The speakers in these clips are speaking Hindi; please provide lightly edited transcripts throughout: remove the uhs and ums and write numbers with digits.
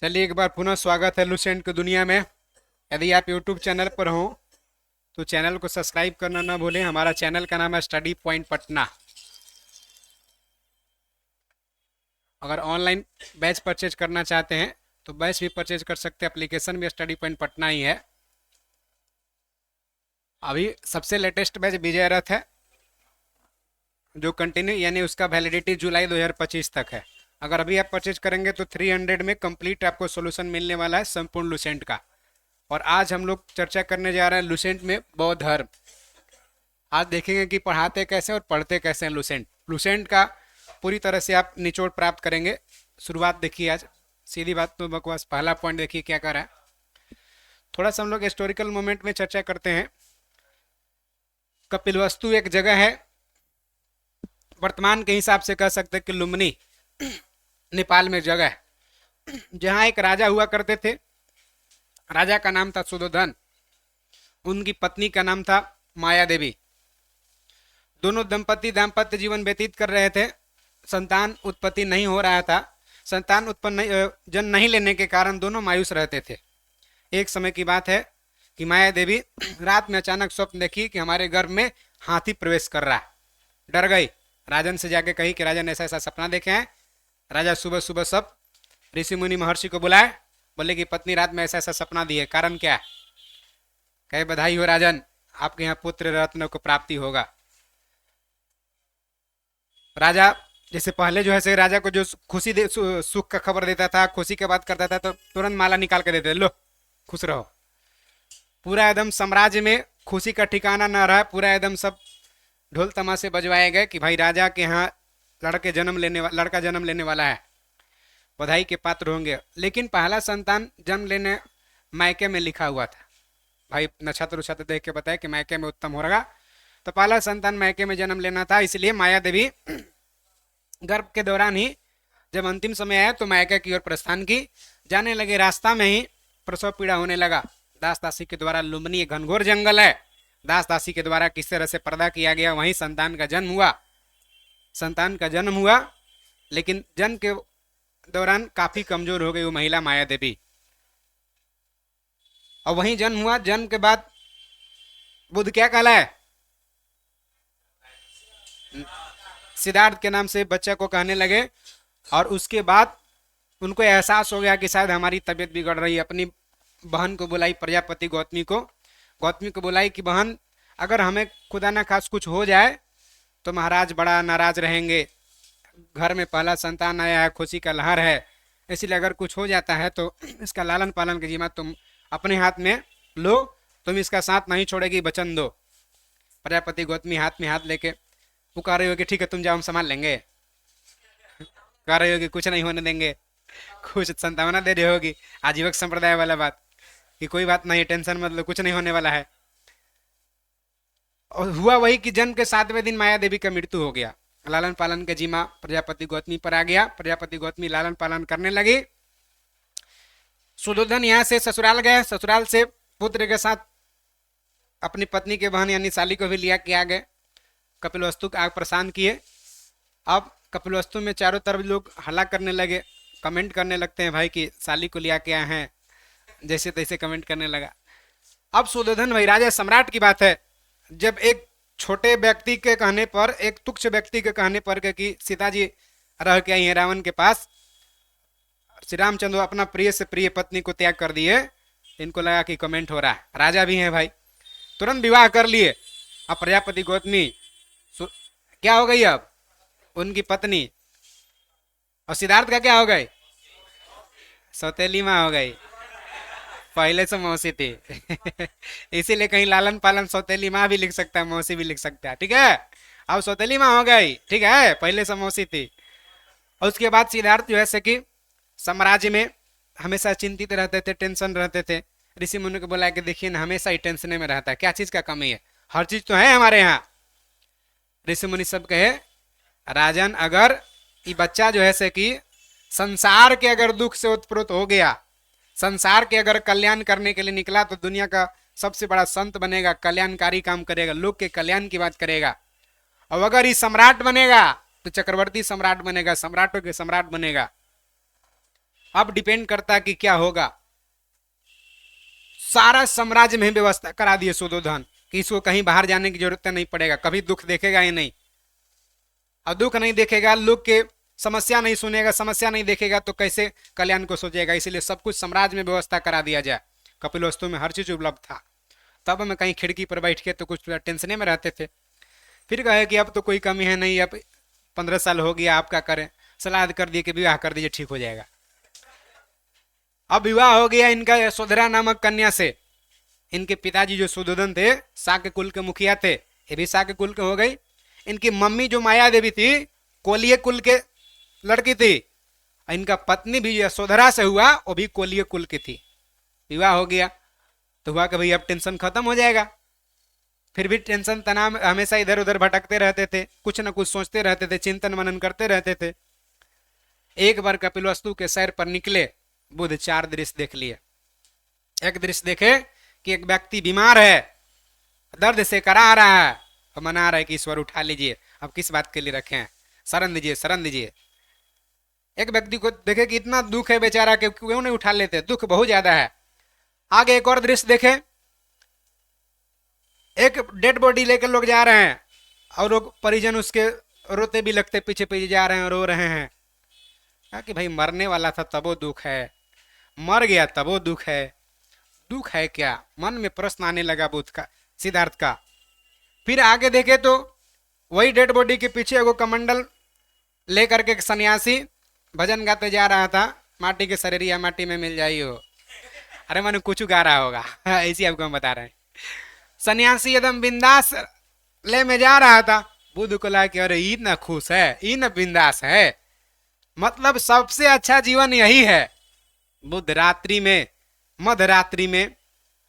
चलिए एक बार पुनः स्वागत है लुसेंट की दुनिया में। यदि आप यूट्यूब चैनल पर हो तो चैनल को सब्सक्राइब करना ना भूलें। हमारा चैनल का नाम है स्टडी पॉइंट पटना। अगर ऑनलाइन बैच परचेज करना चाहते हैं तो बैच भी परचेज कर सकते हैं। एप्लीकेशन भी स्टडी पॉइंट पटना ही है। अभी सबसे लेटेस्ट बैच विजय रथ है जो कंटिन्यू यानी उसका वैलिडिटी जुलाई 2025 तक है। अगर अभी आप परचेज करेंगे तो 300 में कंप्लीट आपको सोल्यूशन मिलने वाला है संपूर्ण लुसेंट का। और आज हम लोग चर्चा करने जा रहे हैं लुसेंट में बौद्ध धर्म। आज देखेंगे कि पढ़ाते कैसे और पढ़ते कैसे हैं लुसेंट। लुसेंट का पूरी तरह से आप निचोड़ प्राप्त करेंगे। शुरुआत देखिए आज, सीधी बात तो बकवास। पहला पॉइंट देखिए क्या कर रहा है। थोड़ा सा हम लोग हिस्टोरिकल मोमेंट में चर्चा करते हैं। कपिलवस्तु एक जगह है, वर्तमान के हिसाब से कह सकते हैं कि लुम्बिनी नेपाल में जगह है, जहाँ एक राजा हुआ करते थे। राजा का नाम था सुदोधन, उनकी पत्नी का नाम था माया देवी। दोनों दंपति दाम्पत्य जीवन व्यतीत कर रहे थे। संतान उत्पत्ति नहीं हो रहा था। संतान उत्पन्न जन्म नहीं लेने के कारण दोनों मायूस रहते थे। एक समय की बात है कि माया देवी रात में अचानक स्वप्न देखी कि हमारे गर्भ में हाथी प्रवेश कर रहा है। डर गई, राजन से जाके कही कि राजन ऐसा ऐसा सपना देखे हैं। राजा सुबह सुबह सब ऋषि मुनि महर्षि को बुलाए, बोले कि पत्नी रात में ऐसा ऐसा सपना दी है, कारण क्या है? कहे बधाई हो राजन, आपके यहाँ पुत्र रत्न को प्राप्ति होगा। राजा जैसे पहले जो है से राजा को जो खुशी सुख का खबर देता था, खुशी की बात करता था तो तुरंत माला निकाल के देते, लो खुश रहो। पूरा एकदम साम्राज्य में खुशी का ठिकाना न रहा। पूरा एकदम सब ढोल तमाशे बजवाए गए कि भाई राजा के यहाँ लड़का जन्म लेने वाला है, बधाई के पात्र होंगे। लेकिन पहला संतान जन्म लेने मायके में लिखा हुआ था। भाई नक्षत्र उक्षत्र देख के बताया कि मायके में उत्तम हो रहा। तो पहला संतान मायके में जन्म लेना था, इसलिए माया देवी गर्भ के दौरान ही जब अंतिम समय आया तो मायके की ओर प्रस्थान की। जाने लगे, रास्ता में ही प्रसव पीड़ा होने लगा। दास दासी के द्वारा लुम्बिनी एक घनघोर जंगल है। दास दासी के द्वारा किस तरह से पर्दा किया गया, वहीं संतान का जन्म हुआ। संतान का जन्म हुआ, लेकिन जन्म के दौरान काफी कमजोर हो गई वो महिला माया देवी। और वहीं जन्म हुआ। जन्म के बाद बुद्ध क्या कहलाए? सिद्धार्थ के नाम से बच्चे को कहने लगे। और उसके बाद उनको एहसास हो गया कि शायद हमारी तबीयत बिगड़ रही है। अपनी बहन को बुलाई, प्रजापति गौतमी को। गौतमी को बुलाई कि बहन, अगर हमें खुदा ना खास कुछ हो जाए तो महाराज बड़ा नाराज रहेंगे। घर में पहला संतान आया है, खुशी का लहर है, इसलिए अगर कुछ हो जाता है तो इसका लालन पालन की जिम्मा तुम अपने हाथ में लो। तुम इसका साथ नहीं छोड़ेगी, वचन दो। प्रजापति गौतमी हाथ में हाथ लेके पुकार रही होगी, ठीक है तुम जाओ हम संभाल लेंगे। कह रही होगी कुछ नहीं होने देंगे, कुछ संतावना दे रही होगी, आजीवक संप्रदाय वाला बात कि कोई बात नहीं, टेंशन मत लो, कुछ नहीं होने वाला है। और हुआ वही कि जन्म के 7वें दिन माया देवी का मृत्यु हो गया। लालन पालन का जिम्मा प्रजापति गौतमी पर आ गया। प्रजापति गौतमी लालन पालन करने लगी। सुदोधन यहाँ से ससुराल गए। ससुराल से पुत्र के साथ अपनी पत्नी के बहन यानी साली को भी लिया के आ गए। कपिलवस्तु का आग परेशान किए। अब कपिलवस्तु में चारों तरफ लोग हल्ला करने लगे, कमेंट करने लगते हैं भाई कि साली को लिया के आए हैं, जैसे तैसे कमेंट करने लगा। अब सुदोधन भाई राजा सम्राट की बात है, जब एक छोटे व्यक्ति के कहने पर, एक तुच्छ व्यक्ति के कहने पर कि सीता जी रह के आई हैं रावण के पास, श्री रामचंद्र अपना प्रिय से प्रिय पत्नी को त्याग कर दिए। इनको लगा कि कमेंट हो रहा है, राजा भी हैं भाई, तुरंत विवाह कर लिए। अब प्रजापति गौतमी क्या हो गई? अब उनकी पत्नी। और सिद्धार्थ का क्या हो गई? सौतेली माँ हो गई। पहले से मौसी थी इसीलिए कहीं लालन पालन सौतेली माँ भी लिख सकता है, मौसी भी लिख सकता है, ठीक है। अब सौतेली माँ हो गई, ठीक है, पहले से मौसी थी। और उसके बाद सिद्धार्थ जो है से कि साम्राज्य में हमेशा चिंतित रहते थे, टेंशन रहते थे। ऋषि मुनि को बोला कि देखिए ना, हमेशा ही टेंशन में रहता है, क्या चीज का कमी है? हर चीज तो है हमारे यहाँ। ऋषि मुनि सब कहे राजन, अगर ये बच्चा जो है से कि संसार के अगर दुख से उत्प्रोत हो गया, संसार के अगर कल्याण करने के लिए निकला तो दुनिया का सबसे बड़ा संत बनेगा, कल्याणकारी काम करेगा, लोग के कल्याण की बात करेगा। और अगर ये सम्राट बनेगा तो चक्रवर्ती सम्राट बनेगा, सम्राटों के सम्राट बनेगा। अब डिपेंड करता कि क्या होगा। सारा साम्राज्य में व्यवस्था करा दिए सुद्धोधन कि इसको कहीं बाहर जाने की जरूरत नहीं पड़ेगा, कभी दुख देखेगा ही नहीं। और दुख नहीं देखेगा, लोग के समस्या नहीं सुनेगा, समस्या नहीं देखेगा तो कैसे कल्याण को सोचेगा। इसलिए सब कुछ साम्राज्य में व्यवस्था करा दिया जाए। कपिलवस्तु में हर चीज उपलब्ध था। तब हम कहीं खिड़की पर बैठ के तो कुछ टेंशने में रहते थे। फिर कहे कि अब तो कोई कमी है नहीं, अब 15 साल हो गया, आपका करें, सलाह कर दिए कि विवाह कर दीजिए, ठीक हो जाएगा। अब विवाह हो गया इनका यशोधरा नामक कन्या से। इनके पिताजी जो सुद्धोधन थे, शाक्य कुल के मुखिया थे, ये भी शाक्य कुल के हो गई। इनकी मम्मी जो माया देवी थी, कोलिय कुल के लड़की थी। इनका पत्नी भी यशोधरा से हुआ, वो भी कोलिय कुल की थी। विवाह हो गया तो हुआ कि भाई अब टेंशन खत्म हो जाएगा। फिर भी टेंशन तनाव हमेशा इधर उधर भटकते रहते थे, कुछ न कुछ सोचते रहते थे, चिंतन मनन करते रहते थे। एक बार कपिलवस्तु के सैर पर निकले, बुध 4 दृश्य देख लिए। एक दृश्य देखे कि एक व्यक्ति बीमार है, दर्द से करा रहा है, और मना रहा है कि ईश्वर उठा लीजिए, अब किस बात के लिए रखे हैं, शरण दीजिए शरण दीजिए। एक व्यक्ति को देखे कि इतना दुख है बेचारा कि क्यों नहीं उठा लेते, दुख बहुत ज्यादा है। आगे एक और दृश्य देखे, एक डेड बॉडी लेकर लोग जा रहे हैं और लोग परिजन उसके रोते भी लगते, पीछे पीछे जा रहे हैं, रो रहे हैं। कहा कि भाई मरने वाला था तबो दुख है, मर गया तबो दुख है, दुख है क्या? मन में प्रश्न आने लगा बुद्ध का, सिद्धार्थ का। फिर आगे देखे तो वही डेड बॉडी के पीछे एगो कमंडल लेकर के सन्यासी भजन गाते जा रहा था, माटी के शरीरिया माटी में मिल जाई हो। अरे मैंने कुछ गा रहा होगा ऐसी आपको हम बता रहे हैं। सन्यासी एकदम बिंदास ले में जा रहा था, बुद्ध को ला के अरे ई न खुश है, ई न बिंदास है, मतलब सबसे अच्छा जीवन यही है। बुद्ध रात्रि में, मध्य रात्रि में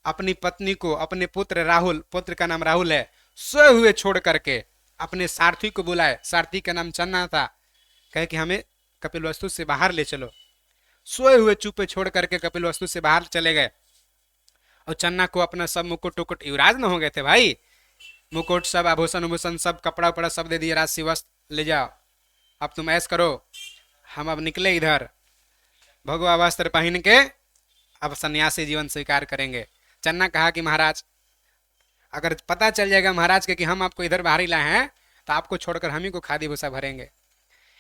अपनी पत्नी को, अपने पुत्र राहुल, पुत्र का नाम राहुल है, सोए हुए छोड़ करके अपने सारथी को बुलाए। सारथी का नाम चन्ना था। कहे कि हमें कपिलवस्तु से बाहर ले चलो। सोए हुए चुपे छोड़ करके कपिलवस्तु से बाहर चले गए। और चन्ना को अपना सब मुकुट उकुट, युवराज न हो गए थे भाई, मुकुट सब, आभूषण उभूषण सब, कपड़ा उपड़ा सब दे दिए, राशि वस्त्र ले जाओ, अब तुम ऐस करो, हम अब निकले इधर, भगवा वस्त्र पहन के अब सन्यासी जीवन स्वीकार करेंगे। चन्ना कहा कि महाराज अगर पता चल जाएगा महाराज के कि हम आपको इधर बाहर ही लाए हैं तो आपको छोड़कर हम ही को खादी भूसा भरेंगे,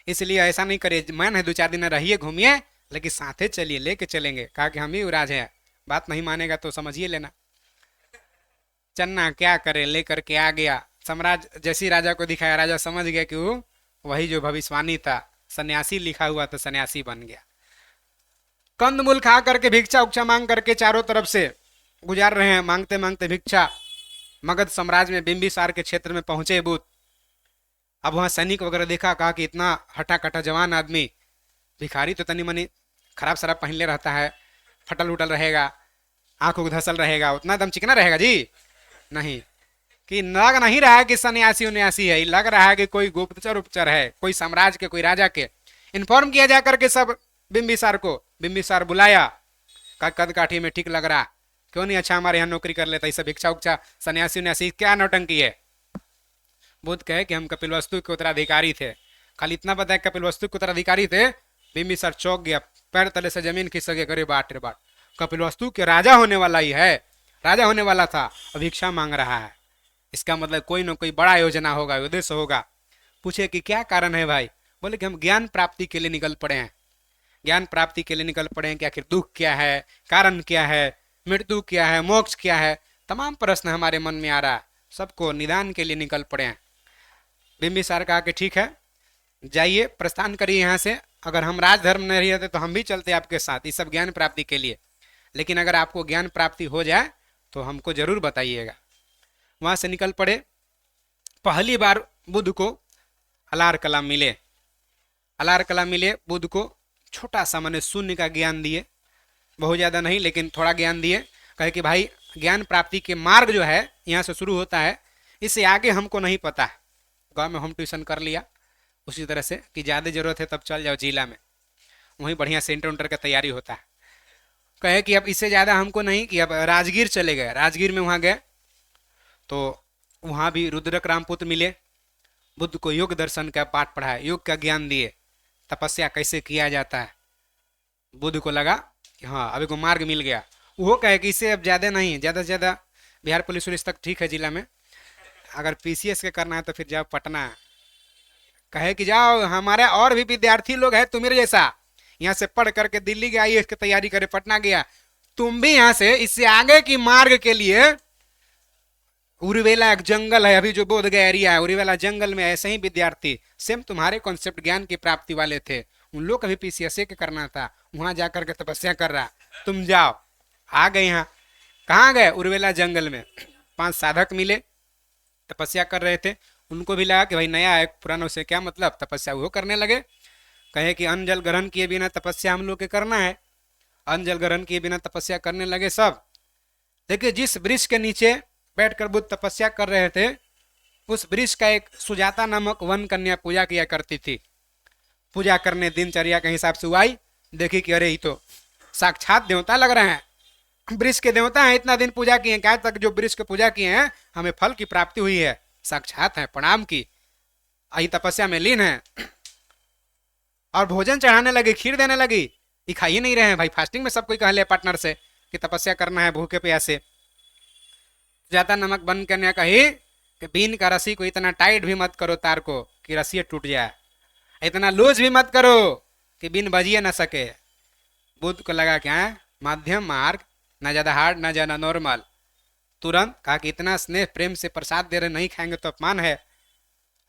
इसलिए ऐसा नहीं करिए, मन है 2-4 दिन रहिए, घूमिए, लेकिन साथे चलिए, लेके चलेंगे। कहा कि हम ही युवराज हैं, बात नहीं मानेगा तो समझिए लेना। चन्ना क्या करे, लेकर के आ गया। सम्राट जैसी राजा को दिखाया, राजा समझ गया कि वो वही जो भविष्यवाणी था, सन्यासी लिखा हुआ तो सन्यासी बन गया। कंदमूल खा करके भिक्षा उक्षा मांग करके चारों तरफ से गुजार रहे हैं, मांगते मांगते भिक्षा। मगध साम्राज्य में बिंबिसार के क्षेत्र में पहुंचे बुद्ध। अब वहां सैनिक वगैरह देखा, कहा कि इतना हटा कटा जवान आदमी, भिखारी तो तनी मनी खराब शराब पहन ले रहता है, फटल उटल रहेगा, आंखों धसल रहेगा, उतना दम चिकना रहेगा जी नहीं। कि लग नहीं रहा है कि सन्यासी उन्यासी है, लग रहा है कि कोई गुप्तचर उपचर है, कोई साम्राज्य के, कोई राजा के। इन्फॉर्म किया जा करके सब बिंबिसार को। बिंबिसार बुलाया, का कद काठी में ठीक लग रहा, क्यों नहीं अच्छा हमारे यहाँ नौकरी कर लेता, इसे भिक्षा उक्षा, सन्यासी उन्यासी क्या नौटंकी है। बुद्ध कहे कि हम कपिलवस्तु के उत्तराधिकारी थे, खाली इतना पता है कपिलवस्तु के उत्तराधिकारी थे। बिंबिसार चौंक गया, पैर तले से जमीन खिसक गया, करे बाट रे बाट, कपिलवस्तु के राजा होने वाला ही है, राजा होने वाला था, भिक्षा मांग रहा है, इसका मतलब कोई ना कोई बड़ा योजना होगा, उद्देश्य होगा। पूछे कि क्या कारण है भाई? बोले कि हम ज्ञान प्राप्ति के लिए निकल पड़े हैं, ज्ञान प्राप्ति के लिए निकल पड़े हैं कि आखिर दुख क्या है, कारण क्या है, मृत्यु क्या है, मोक्ष क्या है, तमाम प्रश्न हमारे मन में आ रहा है, सबको निदान के लिए निकल पड़े हैं। बिंबिसार कहा कि ठीक है, जाइए प्रस्थान करिए यहाँ से, अगर हम राजधर्म नहीं रहते तो हम भी चलते आपके साथ, ये सब ज्ञान प्राप्ति के लिए, लेकिन अगर आपको ज्ञान प्राप्ति हो जाए तो हमको जरूर बताइएगा। वहां से निकल पड़े। पहली बार बुद्ध को अलार कला मिले। अलार कला मिले बुद्ध को, छोटा सा मैंने शून्य का ज्ञान दिए, बहुत ज्यादा नहीं लेकिन थोड़ा ज्ञान दिए। कहे कि भाई ज्ञान प्राप्ति के मार्ग जो है यहाँ से शुरू होता है, इससे आगे हमको नहीं पता है। गाँव में होम ट्यूशन कर लिया उसी तरह से कि ज़्यादा जरूरत है तब चल जाओ जिला में, वहीं बढ़िया सेंटर उंटर का तैयारी होता है। कहे कि अब इससे ज़्यादा हमको नहीं, कि अब राजगीर चले गए। राजगीर में वहाँ गए तो वहाँ भी रुद्रक रामपुत्र मिले, बुद्ध को योग दर्शन का पाठ पढ़ाया, योग का ज्ञान दिए, तपस्या कैसे किया जाता है। बुद्ध को लगा कि हाँ अभी को मार्ग मिल गया। वो कहे कि इससे अब ज़्यादा नहीं, ज़्यादा से ज़्यादा बिहार पुलिस तक ठीक है जिला में, अगर पीसीएस के करना है तो फिर जाओ पटना। कहे कि जाओ, हमारे और भी विद्यार्थी लोग हैं तुम्हारे जैसा, यहाँ से पढ़ करके दिल्ली के आईएएस की तैयारी करे, पटना गया, तुम भी यहाँ से इससे आगे की मार्ग के लिए, उर्वेला एक जंगल है, अभी जो बोध गया एरिया है, उर्वेला जंगल में ऐसे ही विद्यार्थी सेम तुम्हारे कॉन्सेप्ट ज्ञान की प्राप्ति वाले थे, उन लोग का भी पीसीएस के करना था, वहां जाकर के तपस्या कर रहा, तुम जाओ। आ गए यहाँ, कहाँ गए? उर्वेला जंगल में 5 साधक मिले, तपस्या कर रहे थे। उनको भी लगा कि भाई नया है, पुरानों से क्या मतलब, तपस्या वो करने लगे। कहे कि अन्न जल ग्रहण किए बिना तपस्या हम लोग के करना है। अन्न जल ग्रहण किए बिना तपस्या करने लगे सब। देखिए जिस वृक्ष के नीचे बैठकर बुद्ध तपस्या कर रहे थे, उस वृक्ष का एक सुजाता नामक वन कन्या पूजा किया करती थी। पूजा करने दिनचर्या के हिसाब से आई, देखी कि अरे ये तो साक्षात देवता लग रहे हैं, वृक्ष के देवता हैं, इतना दिन पूजा किए, क्या तक जो वृक्ष की पूजा किए हैं हमें फल की प्राप्ति हुई है, साक्षात है, प्रणाम की, आई तपस्या में लीन है। और भोजन चढ़ाने लगी, खीर देने लगी। ये खा ही नहीं रहे हैं भाई, फास्टिंग में सब कोई कह ले पार्टनर से कि तपस्या करना है भूखे प्यासे। जाता नमक बन करने कही कि बीन का रस्सी को इतना टाइट भी मत करो तार को कि रस्सी टूट जाए, इतना लूज भी मत करो कि बीन बजिए ना सके। बुद्ध को लगा क्या है मध्यम मार्ग, ना ज्यादा हार्ड ना ज्यादा नॉर्मल। तुरंत कहा कि इतना स्नेह प्रेम से प्रसाद दे रहे, नहीं खाएंगे तो अपमान है।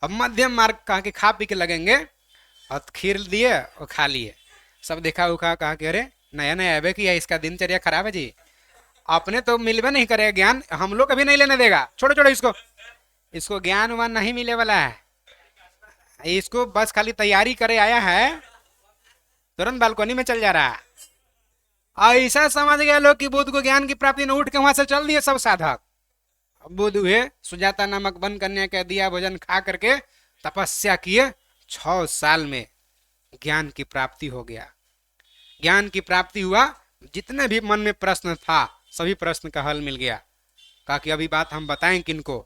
अब मध्यम मार्ग कहा कि खा पी के लगेंगे, और खीर दिए और खा लिए। सब देखा उखा, कहा कि अरे नया नया अबे किया, इसका दिनचर्या खराब है जी, अपने तो मिलवे नहीं करेगा ज्ञान, हम लोग कभी नहीं लेने देगा, छोड़ो छोड़ो इसको, इसको ज्ञान वान नहीं मिले वाला है, इसको बस खाली तैयारी करे आया है, तुरंत बालकोनी में चल जा रहा है। ऐसा समझ गया लोग कि बुद्ध को ज्ञान की प्राप्ति न, उठ के वहां से चल दिए सब साधक। बुद्ध हुए सुजाता नामक वन कन्या का दिया भोजन खा करके तपस्या किए, 6 साल में ज्ञान की प्राप्ति हो गया। ज्ञान की प्राप्ति हुआ, जितने भी मन में प्रश्न था सभी प्रश्न का हल मिल गया। कहा कि अभी बात हम बताएं किनको,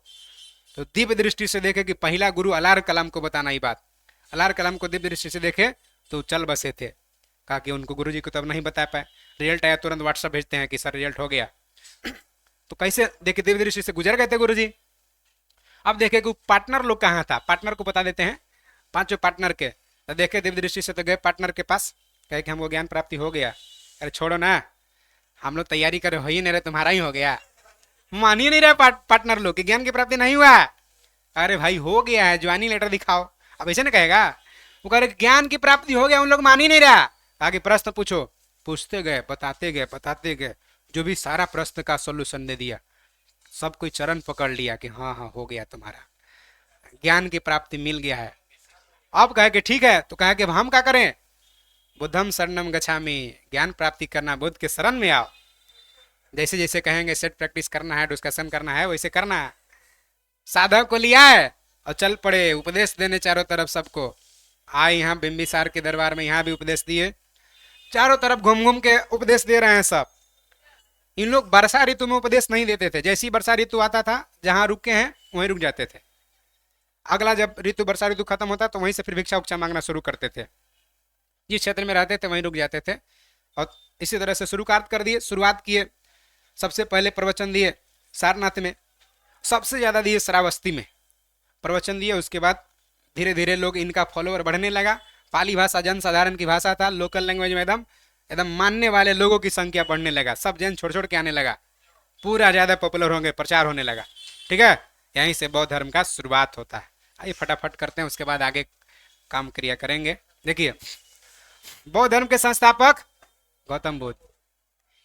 तो दिव्य दृष्टि से देखे कि पहला गुरु अलार कलाम को बताना ही बात। अलार कलाम को दिव्य दृष्टि से देखे तो चल बसे थे। कहा कि उनको गुरु जी को तब नहीं बता पाए, रिजल्ट आया तुरंत व्हाट्सएप भेजते हैं कि सर रिजल्ट हो गया। तो कैसे देखे दिव्य दृष्टि से गुजर गए थे गुरु जी। अब देखे कि पार्टनर लोग कहाँ था, पार्टनर को बता देते हैं, 5 पार्टनर के। तो देखे दिव्य दृष्टि से तो गए पार्टनर के पास, कहे कि हमको ज्ञान प्राप्ति हो गया। अरे छोड़ो ना, हम लोग तैयारी करे हो ही नहीं रहे, तुम्हारा ही हो गया। मान ही नहीं रहे पार्टनर लोग कि ज्ञान की प्राप्ति नहीं हुआ। अरे भाई हो गया है, ज्वाइनिंग लेटर दिखाओ। अब ऐसे ना कहेगा, वो कह रहे ज्ञान की प्राप्ति हो गया, उन लोग मान ही नहीं रहा। आगे प्रश्न पूछो, पूछते गए, बताते गए, जो भी सारा प्रश्न का सोल्यूशन दे दिया। सब कोई चरण पकड़ लिया कि हाँ हाँ हो गया, तुम्हारा ज्ञान की प्राप्ति मिल गया है। अब कहे कि ठीक है, तो कहे कि हम क्या करें, बुद्धम शरणम गच्छामि, ज्ञान प्राप्ति करना बुद्ध के शरण में आओ। जैसे जैसे कहेंगे सेट प्रैक्टिस करना है, डिस्कशन करना है, वैसे करना है। साधक को लिया है और चल पड़े उपदेश देने चारों तरफ सबको। आए यहाँ बिंबिसार के दरबार में, यहाँ भी उपदेश दिए, चारों तरफ घूम घूम के उपदेश दे रहे हैं सब। इन लोग वर्षा ऋतु में उपदेश नहीं देते थे, जैसी वर्षा ऋतु आता था जहां रुके हैं वहीं रुक जाते थे। अगला जब ऋतु वर्षा ऋतु खत्म होता तो वहीं से फिर भिक्षा उक्षा मांगना शुरू करते थे। जिस क्षेत्र में रहते थे वहीं रुक जाते थे। और इसी तरह से शुरुआत किए। सबसे पहले प्रवचन दिए सारनाथ में, सबसे ज़्यादा दिए श्रावस्ती में प्रवचन दिए। उसके बाद धीरे धीरे लोग इनका फॉलोअर बढ़ने लगा। पाली भाषा जनसाधारण की भाषा था, लोकल लैंग्वेज में एकदम मानने वाले लोगों की संख्या बढ़ने लगा। सब जैन छोड़ छोड़ के आने लगा, पूरा ज़्यादा पॉपुलर होंगे, प्रचार होने लगा। ठीक है, यहीं से बौद्ध धर्म का शुरुआत होता है। आइए फटाफट करते हैं, उसके बाद आगे काम क्रिया करेंगे। देखिए, बौद्ध धर्म के संस्थापक गौतम बुद्ध,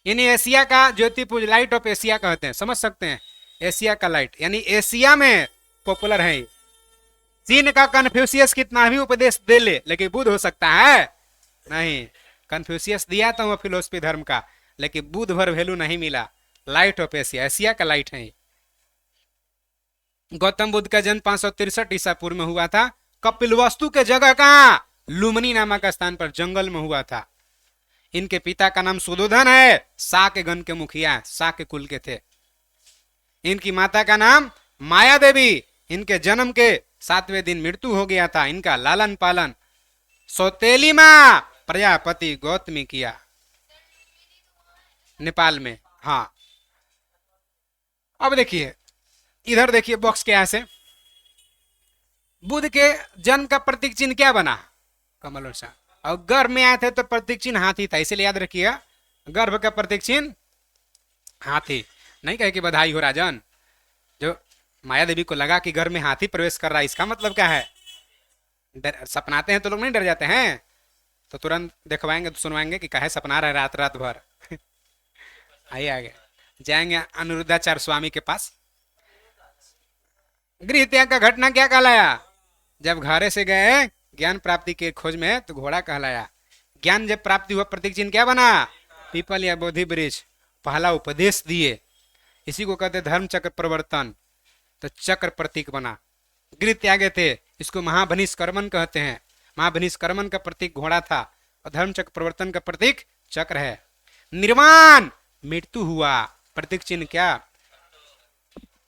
यानी एशिया का ज्योतिपुंज, लाइट ऑफ एशिया कहते हैं, समझ सकते हैं, एशिया का लाइट, यानी एशिया में पॉपुलर है। चीन का कन्फ्यूशियस कितना भी उपदेश दे ले, लेकिन बुद्ध हो सकता है नहीं। कन्फ्यूशियस दिया था वो फिलोसफी धर्म का, लेकिन बुद्ध भर वैल्यू नहीं मिला। लाइट ऑफ एशिया, एशिया का लाइट है। गौतम बुद्ध का जन्म 563 ईसा पूर्व में हुआ था। कपिलवस्तु के जगह कहाँ, लुम्बिनी नामक स्थान पर जंगल में हुआ था। इनके पिता का नाम सुदोधन है, शाक्य गण के मुखिया, शाक्य कुल के थे। इनकी माता का नाम माया देवी। इनके जन्म के 7वें दिन मृत्यु हो गया था। इनका लालन पालन सौतेली मां प्रजापति गौतमी किया। नेपाल में। हाँ, अब देखिए इधर देखिए बॉक्स के यहाँ से बुध के जन्म का प्रतीक चिन्ह क्या बना? कमल और सा। और गर्भ में आए थे तो प्रतीक चिन्ह हाथी था, इसीलिए याद रखिएगा गर्भ का प्रतीक चिन्ह हाथी। नहीं कहे कि बधाई हो राजन, जो माया देवी को लगा कि घर में हाथी प्रवेश कर रहा है, इसका मतलब क्या है? सपनाते हैं तो लोग नहीं डर जाते हैं, तो तुरंत दिखवाएंगे तो सुनवाएंगे कि काहे सपना रहे रात रात भर। आइए आगे जाएंगे अनिरुद्धाचार्य स्वामी के पास। गृह त्याग का घटना क्या कहलाया? जब घरे से गए ज्ञान प्राप्ति के खोज में तो घोड़ा कहलाया। ज्ञान जब प्राप्ति हुआ प्रतीक चिन्ह क्या बना? पीपल या बोधि वृक्ष। पहला उपदेश दिए, इसी को कहते धर्म चक्र प्रवर्तन, तो चक्र प्रतीक बना। गृह त्यागे थे, इसको महाभनिष्कर्मण कहते हैं। महाभनिष्कर्मण का प्रतीक घोड़ा था और धर्म चक्र प्रवर्तन का प्रतीक चक्र है। निर्वाण मृत्यु हुआ, प्रतीक चिन्ह क्या?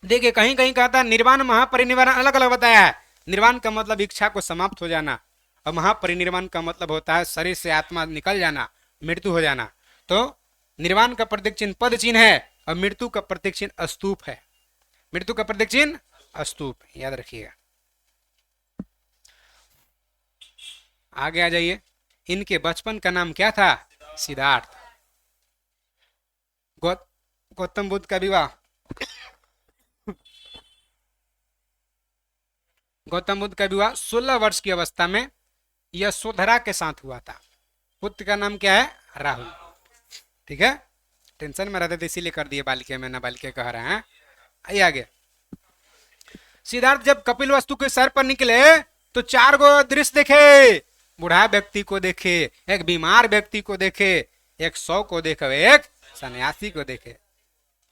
देखिए कहीं कहीं कहता है निर्वाण महापरिनिर्वाण, अलग अलग बताया है। निर्वाण का मतलब इच्छा को समाप्त हो जाना और महापरिनिर्वाण का मतलब होता है शरीर से आत्मा निकल जाना, मृत्यु हो जाना। तो निर्वाण का प्रतीक चिन्ह पद चिन्ह है और मृत्यु का प्रतीक चिन्ह स्तूप है। मृत्यु का प्रतीक चिन्ह स्तूप, याद रखिएगा। आगे आ जाइए, इनके बचपन का नाम क्या था? सिद्धार्थ। गौतम बुद्ध का विवाह गौतम बुद्ध का विवाह 16 वर्ष की अवस्था में यशोधरा के साथ हुआ था। पुत्र का नाम क्या है? राहुल। ठीक है, टेंशन में रहते थे इसीलिए कर दिए बालिके में, ना बालिके कह रहे हैं। आइए आगे। सिद्धार्थ जब कपिल वस्तु के सर पर निकले तो 4 गो दृश्य देखे। बूढ़ा व्यक्ति को देखे, एक बीमार व्यक्ति को देखे, एक 100 को देखे, एक सन्यासी को देखे।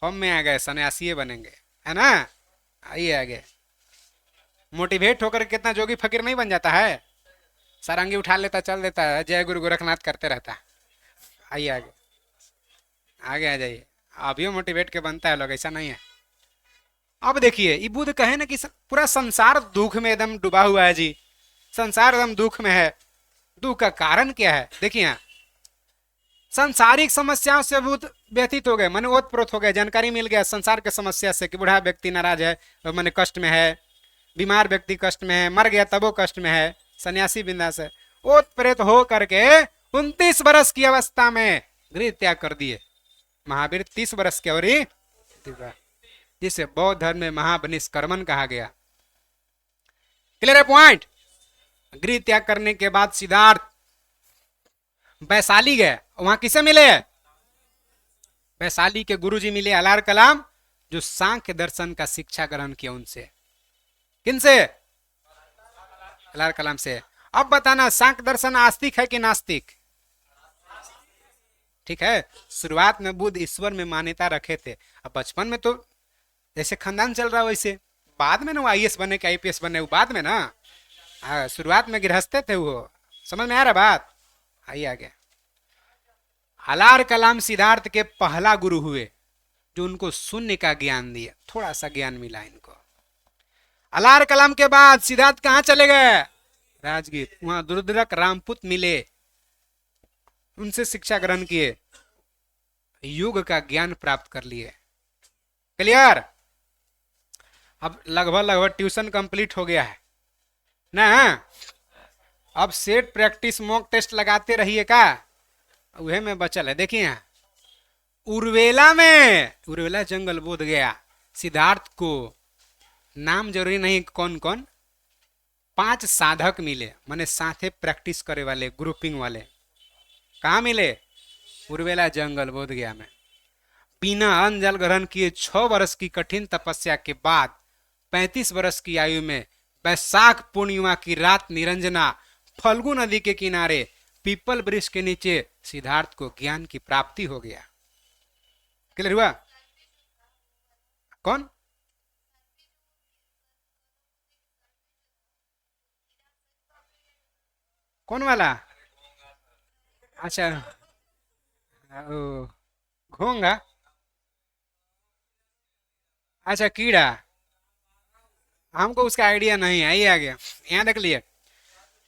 हम में आ गए, सन्यासी बनेंगे, है ना? आइए आगे। मोटिवेट होकर कितना जोगी फकीर नहीं बन जाता है, सारंगी उठा लेता, चल देता है, जय गुरु गोरखनाथ करते रहता है। आइए आगे, आगे आ जाइए। अभी मोटिवेट के बनता है लोग, ऐसा नहीं है। अब देखिए ये बुद्ध कहे ना कि पूरा संसार दुख में एकदम डूबा हुआ है जी, संसार एकदम दुख में है। दुख का कारण क्या है? देखिए यहाँ सांसारिक समस्याओं से बुद्ध व्यतीत हो गए, माने ओतप्रोत हो गए। जानकारी मिल गया संसार के समस्या से कि बूढ़ा व्यक्ति नाराज है, माने कष्ट में है, बीमार व्यक्ति कष्ट में है, मर गया तब वो कष्ट में है, सन्यासी बिंदास है। ओतप्रेत हो करके 29 वर्ष की अवस्था में गृह त्याग कर दिए। महावीर 30 वर्ष के, और जिसे बौद्ध धर्म में महाभनिष्कर्मण कहा गया। क्लियर है पॉइंट? गृह त्याग करने के बाद सिद्धार्थ वैशाली गए, वहां किसे मिले? वैशाली के गुरुजी मिले अलार कलाम, जो सांख्य दर्शन का शिक्षा ग्रहण किया उनसे। किनसे? अलार कलाम से। अब बताना सांख्य दर्शन आस्तिक है कि नास्तिक? ठीक है, शुरुआत में बुद्ध ईश्वर में मान्यता रखे थे। अब बचपन में तो जैसे खानदान चल रहा है वैसे, बाद में ना वो IAS बने के IPS बने, वो बाद में ना। शुरुआत में गृहस्थे थे वो। समझ में आ रहा बात? आइए आगे। अलार कलाम सिद्धार्थ के पहला गुरु हुए, जो उनको शून्य का ज्ञान दिया, थोड़ा सा ज्ञान मिला इनको। अलार कलाम के बाद सिद्धार्थ कहां चले गए? राजगीर। वहां रुद्रक रामपुत मिले, उनसे शिक्षा ग्रहण किए, युग का ज्ञान प्राप्त कर लिए। क्लियर? अब लगभग ट्यूशन कंप्लीट हो गया है ना। अब सेट प्रैक्टिस मॉक टेस्ट लगाते रहिए का, वह में बचल है। देखिए यहाँ उर्वेला जंगल बोध गया। सिद्धार्थ को नाम जरूरी नहीं, कौन कौन, 5 साधक मिले, माने साथे प्रैक्टिस करे वाले, ग्रुपिंग वाले। कहा मिले? उर्वेला जंगल बोध गया में। बिना अन्न जल ग्रहण किए 6 वर्ष की कठिन तपस्या के बाद 35 वर्ष की आयु में वैशाख पूर्णिमा की रात निरंजना फल्गु नदी के किनारे पीपल वृक्ष के नीचे सिद्धार्थ को ज्ञान की प्राप्ति हो गया। क्लियर हुआ? कौन? कौन वाला? अच्छा, घोंगा। अच्छा, कीड़ा। हमको उसका आइडिया नहीं है। आइए आगे, यहाँ देख लिए,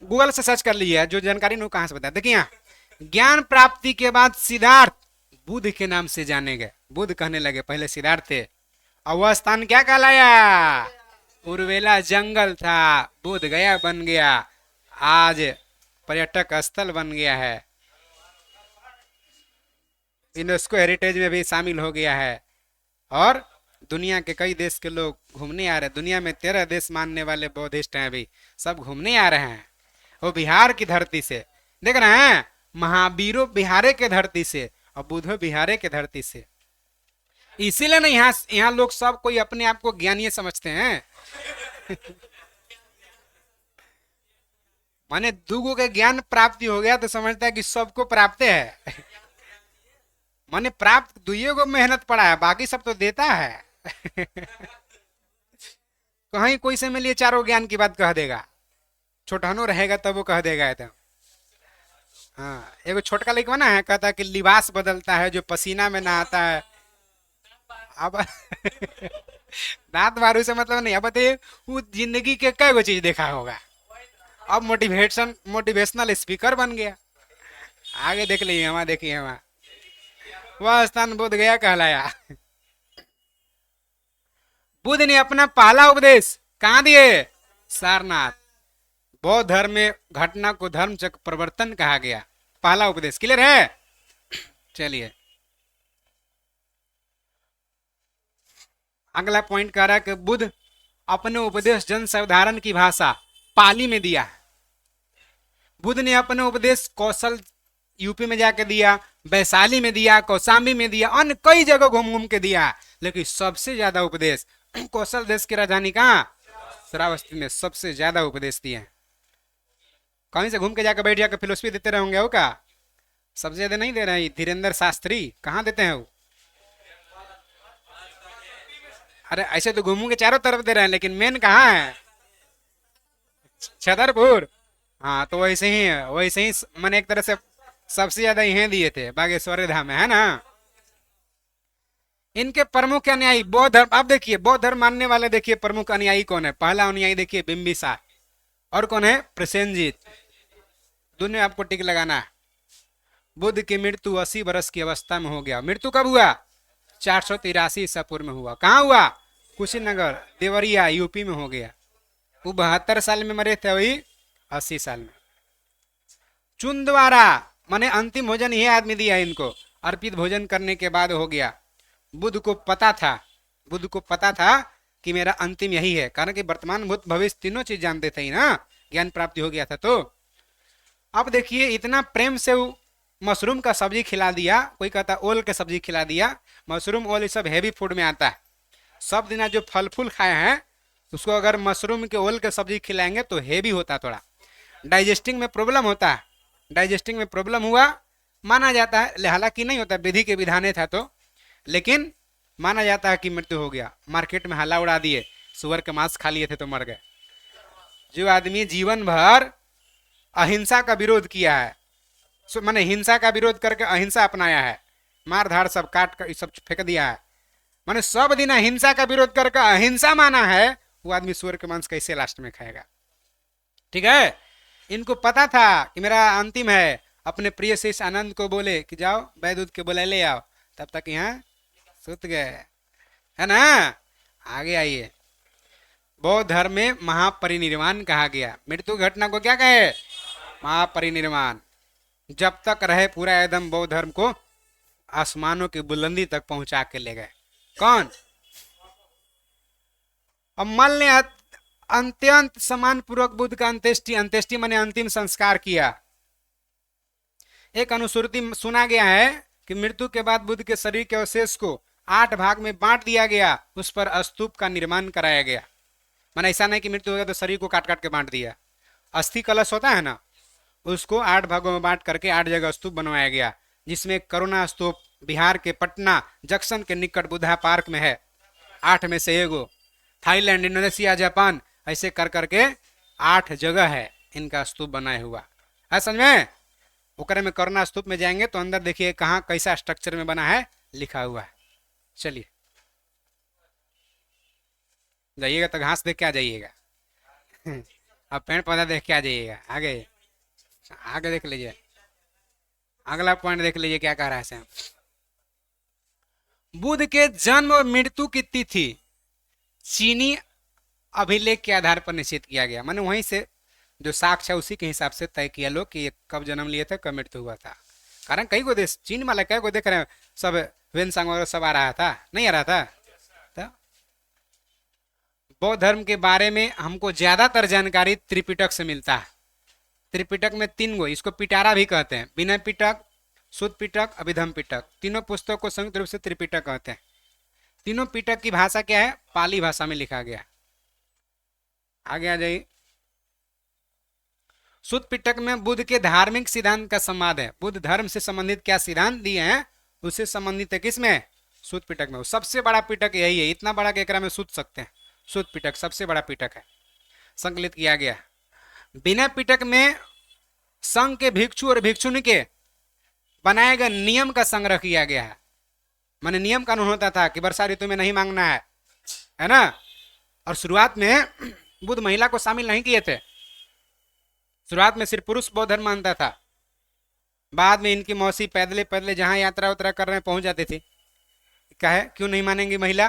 गूगल से सर्च कर लीजिए, जो जानकारी नहीं कहां से बताया। देखिए यहाँ ज्ञान प्राप्ति के बाद सिद्धार्थ बुध के नाम से जाने गए। बुध कहने लगे पहले सिद्धार्थ थे, और वह स्थान क्या कहलाया? उर्वेला जंगल था। बुध गया बन गया, आज पर्यटक स्थल बन गया है, यूनेस्को हेरिटेज में भी शामिल हो गया है, और दुनिया के कई देश के लोग घूमने आ रहे हैं। दुनिया में 13 देश मानने वाले बौद्धिस्ट हैं, अभी सब घूमने आ रहे हैं। वो बिहार की धरती से, देख रहे हैं, महावीरो बिहारे के धरती से और बुधो बिहारे के धरती से। इसीलिए ना यहाँ लोग सब कोई अपने आप को ज्ञानी समझते हैं। माने दुगो के ज्ञान प्राप्ति हो गया तो समझता है कि सबको प्राप्त है। माने प्राप्त दुइये को मेहनत पड़ा है, बाकी सब तो देता है। कहीं कोई से मिलिए चारों ज्ञान की बात कह देगा, छोटहनो रहेगा तब वो कह देगा। तो हाँ, एगो छोटका लड़का ना है, कहता है कि लिबास बदलता है जो पसीना में ना आता है। अब दांत मारू से मतलब नहीं। अब बताइए वो जिंदगी के कई गो चीज देखा होगा, अब मोटिवेशनल स्पीकर बन गया। आगे देख लीजिए, वहां देखिए, वहां वह स्थान बुध गया कहलाया। बुध ने अपना पहला उपदेश कहाँ दिए? सारनाथ। बौद्ध धर्म में घटना को धर्म चक्र प्रवर्तन कहा गया। पहला उपदेश क्लियर है? चलिए अगला पॉइंट कह रहा है कि बुद्ध अपने उपदेश जन साधारण की भाषा पाली में दिया है। बुद्ध ने अपने उपदेश कौशल यूपी में जाके दिया, वैशाली में दिया, कौशाम्बी में दिया, अन्य कई जगह घूम घूम के दिया। लेकिन सबसे ज्यादा उपदेश कौशल देश की राजधानी कहाँ? श्रावस्ती में सबसे ज्यादा उपदेश दिए। कहीं से घूम के जाकर बैठ जाकर फिलोसफी देते रहोगे वो का? सबसे ज्यादा नहीं दे रहे हैं धीरेन्द्र शास्त्री, कहाँ देते हैं वो? अरे ऐसे तो घूमू के चारों तरफ दे रहे हैं, लेकिन मेन कहाँ है? छतरपुर। हाँ तो वैसे ही है, वैसे ही मैंने एक तरह से सबसे ज्यादा यही दिए थे बागेश्वर धाम में, है ना। इनके प्रमुख अनुयायी बौद्ध धर्म, अब देखिए बौद्ध धर्म मानने वाले देखिए प्रमुख अनुयायी कौन है। पहला अनुयायी देखिए बिंबिसार, और कौन है? प्रसेनजीत। दोनों आपको टिक लगाना है। बुद्ध की मृत्यु 80 वर्ष की अवस्था में हो गया। मृत्यु कब हुआ? 483 ईसा पूर्व में हुआ। कहाँ हुआ? कुशीनगर देवरिया यूपी में हो गया। वो 72 साल में मरे थे, वही 80 साल में। चुन द्वारा माने अंतिम भोजन ये आदमी दिया इनको, अर्पित भोजन करने के बाद हो गया। बुद्ध को पता था, बुद्ध को पता था कि मेरा अंतिम यही है, कारण कि वर्तमान भूत भविष्य तीनों चीज जानते थे ही ना, ज्ञान प्राप्ति हो गया था। तो अब देखिए इतना प्रेम से वो मशरूम का सब्जी खिला दिया, कोई कहता ओल के सब्जी खिला दिया। मशरूम ओल सब हैवी फूड में आता है। सब दिन जो फल फूल खाए हैं उसको अगर मशरूम के ओल के सब्जी खिलाएंगे तो हैवी होता, थोड़ा डाइजेस्टिंग में प्रॉब्लम होता है। डाइजेस्टिंग में प्रॉब्लम हुआ माना जाता है, हालांकि नहीं होता, विधि के विधाने था तो, लेकिन माना जाता है कि मृत्यु हो गया। मार्केट में हल्ला उड़ा दिए, सुअर के मांस खा लिए थे तो मर गए। जो आदमी जीवन भर अहिंसा का विरोध किया है, माने हिंसा का विरोध करके अहिंसा अपनाया है, मार धाड़ सब काट कर सब फेंक दिया है, माने सब दिन अहिंसा का विरोध करके अहिंसा माना है, वो आदमी सुअर के मांस कैसे लास्ट में खाएगा? ठीक है। इनको पता था कि मेरा अंतिम है। अपने प्रिय शिष्य आनंद को बोले कि जाओ वैद्युत के बोले ले आओ, तब तक यहाँ सुत गए, है ना। आगे आइए, बौद्ध धर्म में महापरिनिर्वाण कहा गया। मृत्यु घटना को क्या कहे? महापरिनिर्वाण। जब तक रहे पूरा एकदम बौद्ध धर्म को आसमानों की बुलंदी तक पहुंचा के ले गए। कौन? अब मल ने अत्यंत सम्मान पूर्वक बुद्ध का अंत्येष्टि माने अंतिम संस्कार किया। एक अनुश्रुति सुना गया है कि मृत्यु के बाद बुद्ध के शरीर के अवशेष को 8 भाग में बांट दिया गया, उस पर स्तूप का निर्माण कराया गया। माने ऐसा नहीं कि मृत्यु हो गया तो शरीर को काट काट के बांट दिया। अस्थि कलश होता है ना, उसको 8 भागों में बांट करके 8 जगह स्तूप बनवाया गया, जिसमें करुणा स्तूप बिहार के पटना जंक्शन के निकट बुद्धा पार्क में है। 8 में से एगो थाईलैंड, इंडोनेशिया, जापान, ऐसे कर करके 8 जगह है इनका स्तूप बनाया हुआ है। समझ में? ओकरे में करुणा स्तूप में जाएंगे तो अंदर देखिए कहाँ कैसा स्ट्रक्चर में बना है, लिखा हुआ है। चलिए जाइएगा तो घास देख के आ जाइएगा। अब पेड़ पौधा देख के आ जाइएगा। आगे आगे देख लीजिए, अगला पॉइंट देख लीजिए क्या कह रहा है सैम। बुध के जन्म और मृत्यु की तिथि चीनी अभिलेख के आधार पर निश्चित किया गया। माने वहीं से जो साक्ष्य है उसी के हिसाब से तय किया लो कि ये कब जन्म लिए थे, कब मृत्यु हुआ था। कारण कई को देश चीन वाला कई को देख रहे हैं, सब वेनसांग वगैरह सब आ रहा था, नहीं आ रहा था। तो बौद्ध धर्म के बारे में हमको ज्यादातर जानकारी त्रिपिटक से मिलता है। त्रिपिटक में 3 गो, इसको पिटारा भी कहते हैं, विनय पिटक, सुत पिटक, अभिधम पिटक, तीनों पुस्तकों को संयुक्त रूप से त्रिपिटक कहते हैं। तीनों पिटक की भाषा क्या है? पाली भाषा में लिखा गया। आगे आ जाइए। सुत पिटक में बुद्ध के धार्मिक सिद्धांत का संवाद है। बुद्ध धर्म से संबंधित क्या सिद्धांत दिए हैं उससे संबंधित है किसमें? सुत पिटक में। सबसे बड़ा पिटक यही है, इतना बड़ा कि एकरा में सुत सकते हैं। सुत पिटक सबसे बड़ा पिटक है, संकलित किया गया। विनय पिटक में संघ के भिक्षु और भिक्षुणी के बनाए गए नियम का संग्रह किया गया है। माने नियम कानून होता था कि वर्षा ऋतु में नहीं मांगना है ना। और शुरुआत में बुद्ध महिला को शामिल नहीं किए थे। शुरुआत में सिर्फ पुरुष बौद्ध धर्म मानता था। बाद में इनकी मौसी पैदले पैदले जहां यात्रा उतरा कर रहे हैं पहुंच जाती थी। कहे क्यों नहीं मानेंगी महिला?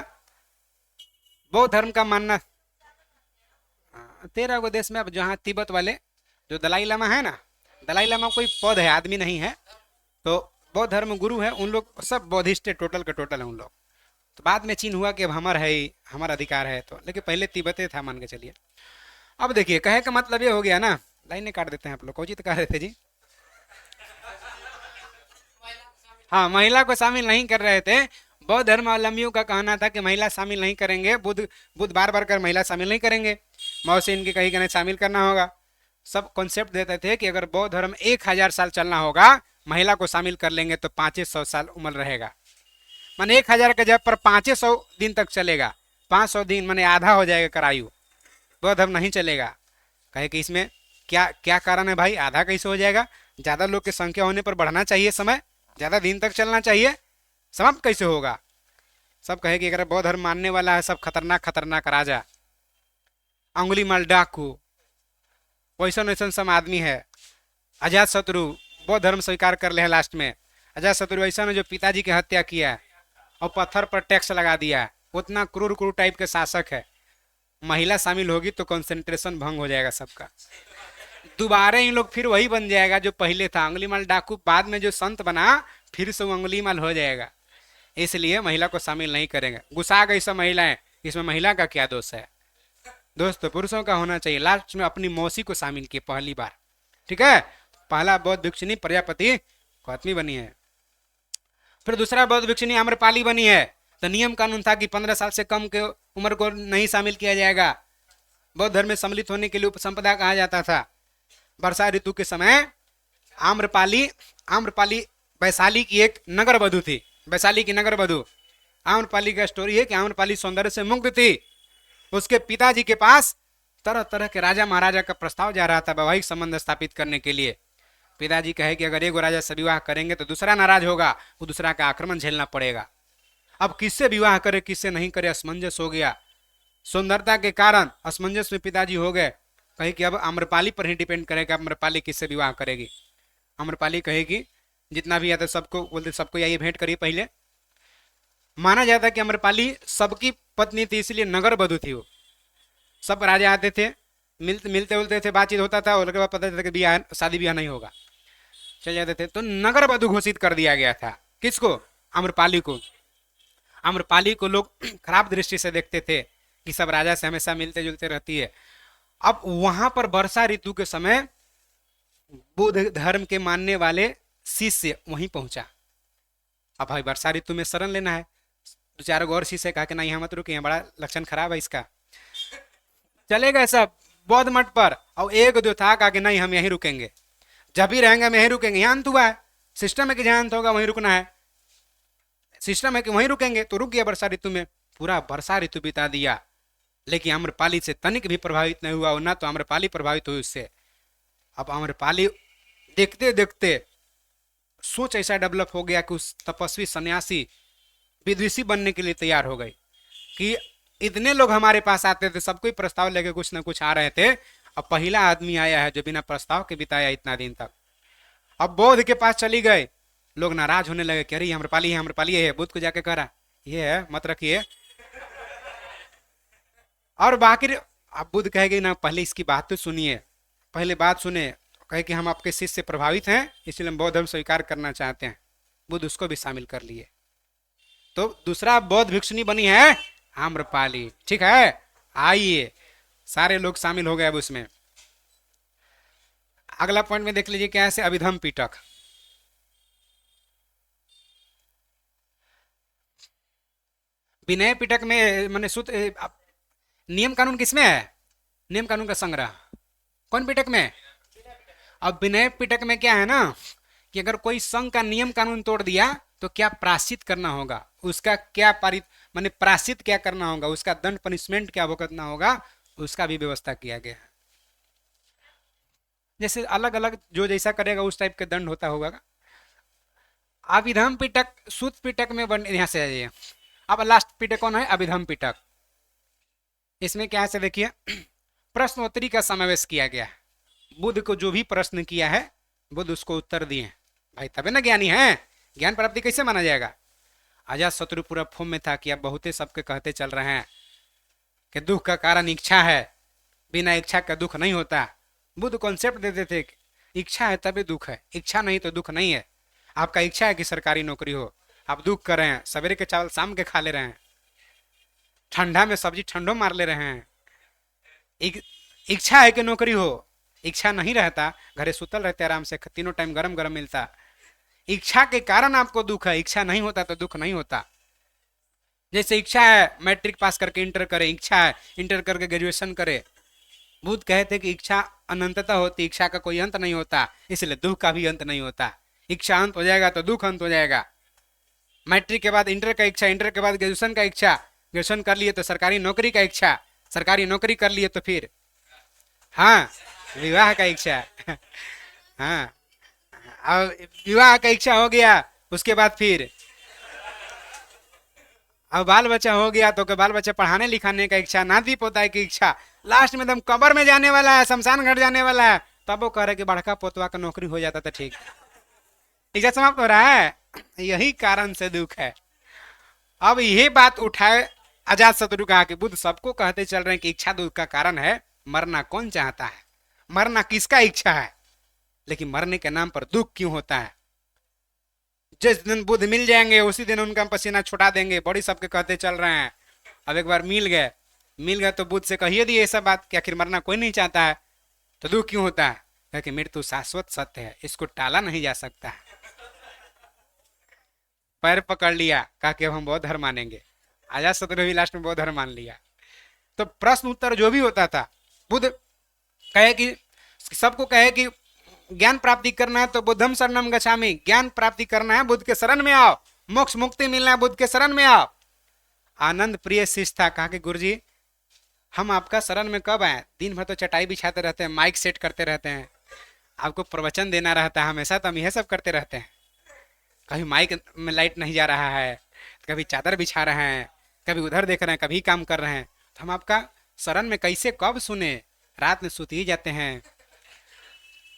बौद्ध धर्म का मानना 13 गो देश में। अब जहाँ तिब्बत वाले जो दलाई लामा है ना, दलाई लामा कोई पद है, आदमी नहीं है, तो बौद्ध धर्म गुरु है, उन लोग सब बौद्धिस्ट टोटल के टोटल है उन लोग। तो बाद में चीन हुआ कि अब हमारा है ही, हमारा अधिकार है, तो लेकिन पहले तिब्बते था मान के चलिए। अब देखिए कहे का मतलब ये हो गया ना, लाइनें काट देते हैं आप लोग, कौचित कह रहे थे जी? हाँ, महिला को शामिल नहीं कर रहे थे। बौद्ध धर्मावलंबियों का कहना था कि महिला शामिल नहीं करेंगे, बुद्ध बार बार कर महिला शामिल नहीं करेंगे, मौसी इनकी कहीं कहीं शामिल करना होगा। सब कॉन्सेप्ट देते थे कि अगर बौद्ध धर्म 1000 साल चलना होगा, महिला को शामिल कर लेंगे तो 500 साल उम्र रहेगा। माने 1000 के जगह पर 500 दिन तक चलेगा। 500 दिन माने आधा हो जाएगा करायु। बौद्ध धर्म नहीं चलेगा। कहे कि इसमें क्या क्या कारण है भाई? आधा कैसे हो जाएगा? ज्यादा लोग की संख्या होने पर बढ़ना चाहिए समय, ज्यादा दिन तक चलना चाहिए, समाप्त कैसे होगा? सब कहे कि अगर बौद्ध धर्म मानने वाला है सब खतरनाक खतरनाक राजा, अंगुली माल डाकू, वैसन वैसन सब आदमी है। अजात शत्रु बौद्ध धर्म स्वीकार कर ले है लास्ट में। अजात शत्रु ऐसा है जो पिताजी की हत्या किया और पत्थर पर टैक्स लगा दिया, उतना क्रूर क्रूर टाइप के शासक है। महिला शामिल होगी तो कंसंट्रेशन भंग हो जाएगा सबका। दोबारा इन लोग फिर वही बन जाएगा जो पहले था, अंगुली माल डाकू। बाद में जो संत बना फिर से वो अंगुली माल हो जाएगा। इसलिए महिला को शामिल नहीं करेंगे। गुस्सा गई सब महिलाएं, इसमें महिला का क्या दोष है? दोस्त तो पुरुषों का होना चाहिए। लास्ट में अपनी मौसी को शामिल किए पहली बार, ठीक है। पहला बौद्ध भिक्षुणी प्रजापति गौतमी बनी है, फिर दूसरा बौद्ध भिक्षुणी आम्रपाली बनी है। तो नियम कानून था कि 15 साल से कम के उम्र को नहीं शामिल किया जाएगा। बौद्ध धर्म में सम्मिलित होने के लिए उपसंपदा कहा जाता था। वर्षा ऋतु के समय आम्रपाली वैशाली की एक नगर वधु थी। वैशाली की नगर वधु आम्रपाली का स्टोरी है कि आम्रपाली सौंदर्य से मुग्ध थी। उसके पिताजी के पास तरह तरह के राजा महाराजा का प्रस्ताव जा रहा था वैवाहिक संबंध स्थापित करने के लिए। पिताजी कहे कि अगर एक राजा से विवाह करेंगे तो दूसरा नाराज होगा, वो दूसरा का आक्रमण झेलना पड़ेगा। अब किससे विवाह करे किससे नहीं करे असमंजस हो गया। सुंदरता के कारण असमंजस में पिताजी हो गए। कहे कि अब आम्रपाली पर ही डिपेंड करेगा, आम्रपाली किससे विवाह करेगी। आम्रपाली कहेगी जितना भी आता सबको बोलते, सबको आइए भेंट करिए। पहले माना जाता है कि आम्रपाली सबकी पत्नी थी, इसलिए नगर वधु थी वो। सब राजा आते थे, मिलते उलते थे, बातचीत होता था, और उसके बाद पता था कि ब्याह शादी ब्याह नहीं होगा, चल जाते थे। तो नगर वधु घोषित कर दिया गया था। किसको? आम्रपाली को। आम्रपाली को लोग खराब दृष्टि से देखते थे कि सब राजा से हमेशा मिलते जुलते रहती है। अब वहां पर वर्षा ऋतु के समय बुद्ध धर्म के मानने वाले शिष्य वहीं पहुंचा। अब भाई वर्षा ऋतु में शरण लेना है। 2-4 गौर शिष्य कहा कि नहीं यहाँ मत रुके, बड़ा लक्षण खराब है इसका। चले गए सब बौद्ध मठ पर, और एक दो था कहा कि नहीं हम यहीं रुकेंगे, जब भी रहेंगे हम यहीं रुकेंगे। यहाँ अंत हुआ है, सिस्टम है कि जहाँ अंत होगा वहीं रुकना है, सिस्टम है कि वहीं रुकेंगे। तो रुक गया वर्षा ऋतु में, पूरा वर्षा ऋतु बिता दिया। लेकिन आम्रपाली से तनिक भी प्रभावित नहीं हुआ, ना तो आम्रपाली प्रभावित हुई उससे। अब आम्रपाली देखते देखते सोच ऐसा डेवलप हो गया कि उस तपस्वी सन्यासी विद्वेषी बनने के लिए तैयार हो गई कि इतने लोग हमारे पास आते थे, सबको प्रस्ताव लेके कुछ ना कुछ आ रहे थे। अब पहला आदमी आया है जो बिना प्रस्ताव के बिताया इतना दिन तक। अब बौद्ध के पास चली गए, लोग नाराज होने लगे कि अरे आम्रपाली है, आम्रपाली है। बुद्ध को जाके कह रहा ये है, मत रखिए। और बाकी अब बुद्ध कहेंगे ना, पहले इसकी बात तो सुनिए, पहले बात सुने। कहे कि हम आपके शिष्य से प्रभावित हैं, इसलिए हम बौद्ध धर्म स्वीकार करना चाहते हैं। बुद्ध उसको भी शामिल कर लिए। तो दूसरा बौद्ध भिक्षुनी बनी है आम्रपाली। ठीक है, आइए, सारे लोग शामिल हो गए अब उसमें। अगला पॉइंट में देख लीजिए क्या है, अभिधम पिटक। विनय पिटक में मैंने नियम कानून किसमें है? नियम कानून का संग्रह कौन पिटक में? अब विनय पिटक में क्या है ना, कि अगर कोई संघ का नियम कानून तोड़ दिया तो क्या प्रायश्चित करना होगा, उसका क्या पारित माने प्रायश्चित क्या करना होगा, उसका दंड पनिशमेंट क्या भुगतना होगा, उसका भी व्यवस्था किया गया है। जैसे अलग अलग जो जैसा करेगा उस टाइप के दंड होता होगा। अभिधम पिटक सुत पिटक में बन, यहां से आइए। अब लास्ट पिटक कौन है? अभिधम पिटक। इसमें क्या है देखिए, प्रश्नोत्तरी का समावेश किया गया है। बुद्ध को जो भी प्रश्न किया है बुद्ध उसको उत्तर दिए। भाई तबे ना ज्ञानी है, ज्ञान प्राप्ति कैसे माना जाएगा? अजात शत्रु पूरा फॉर्म में था कि अब बहुते सबके कहते चल रहे हैं कि दुख का कारण इच्छा है, बिना इच्छा का दुख नहीं होता। बुद्ध कॉन्सेप्ट देते थे, इच्छा है तभी दुख है, इच्छा नहीं तो दुख नहीं है। आपका इच्छा है कि सरकारी नौकरी हो, आप दुख कर रहे हैं, सवेरे के चावल शाम के खा ले रहे हैं, ठंडा में सब्जी ठंडो मार ले रहे हैं। इच्छा है कि नौकरी हो, इच्छा नहीं रहता घरे सुतल रहते आराम से, तीनों टाइम गरम गरम मिलता। इच्छा के कारण आपको दुख है, इच्छा नहीं होता तो दुख नहीं होता। जैसे इच्छा है मैट्रिक पास करके इंटर करे, इच्छा है इंटर करके ग्रेजुएशन करे। बुद्ध कहते कि इच्छा अनंतता होती, इच्छा का कोई अंत नहीं होता, इसलिए दुख का भी अंत नहीं होता। इच्छा अंत हो जाएगा तो दुख अंत हो जाएगा। मैट्रिक के बाद इंटर का इच्छा, इंटर के बाद ग्रेजुएशन का इच्छा, ग्रेजुएशन कर लिए तो सरकारी नौकरी का इच्छा, सरकारी नौकरी कर लिए तो फिर हाँ विवाह का इच्छा हाँ, अब विवाह का इच्छा हो गया, उसके बाद फिर अब बाल बच्चा हो गया तो बाल बच्चा पढ़ाने लिखाने का इच्छा, नाती पोता की इच्छा, लास्ट में एकदम कब्र में जाने वाला है, शमशान घाट जाने वाला है, तब वो कह रहे कि बड़का पोतवा का नौकरी हो जाता था ठीक। इच्छा समाप्त हो रहा है, यही कारण से दुख है। अब यही बात उठाए अजात शत्रु कहा कि बुद्ध सबको कहते चल रहे हैं कि इच्छा दुख का कारण है, मरना कौन चाहता है, मरना किसका इच्छा है, लेकिन मरने के नाम पर दुख क्यों होता है? जिस दिन बुद्ध मिल जाएंगे उसी दिन उनका पसीना छुटा देंगे, बड़ी सबके कहते चल रहे हैं। अब एक बार मिल गए तो बुद्ध से कहिए दिए सब बात कि आखिर मरना कोई नहीं चाहता है तो दुख क्यों होता है? क्योंकि मृत्यु शाश्वत सत्य है, इसको टाला नहीं जा सकता है। पैर पकड़ लिया, कहा कि अब हम बौद्ध धर्म मानेंगे। अजात शत्रु भी लास्ट में बौद्ध धर्म मान लिया। तो प्रश्न उत्तर जो भी होता था, बुद्ध कहे कि सबको कहे कि ज्ञान प्राप्ति करना है तो बुद्धम शरणम गच्छामि, ज्ञान प्राप्ति करना है बुद्ध के शरण में आओ, मोक्ष मुक्ति मिलना है बुद्ध के शरण में आओ। आनंद प्रिय शिष्य था, कहा कि गुरुजी हम आपका शरण में कब आए? दिन भर तो चटाई बिछाते रहते हैं, माइक सेट करते रहते हैं, आपको प्रवचन देना रहता है हमेशा, तो हम यह सब करते रहते हैं। कभी माइक में लाइट नहीं जा रहा है, कभी चादर बिछा रहे हैं, कभी उधर देख रहे हैं, कभी काम कर रहे हैं, तो हम आपका शरण में कैसे कब सुने? रात में सुत ही जाते हैं,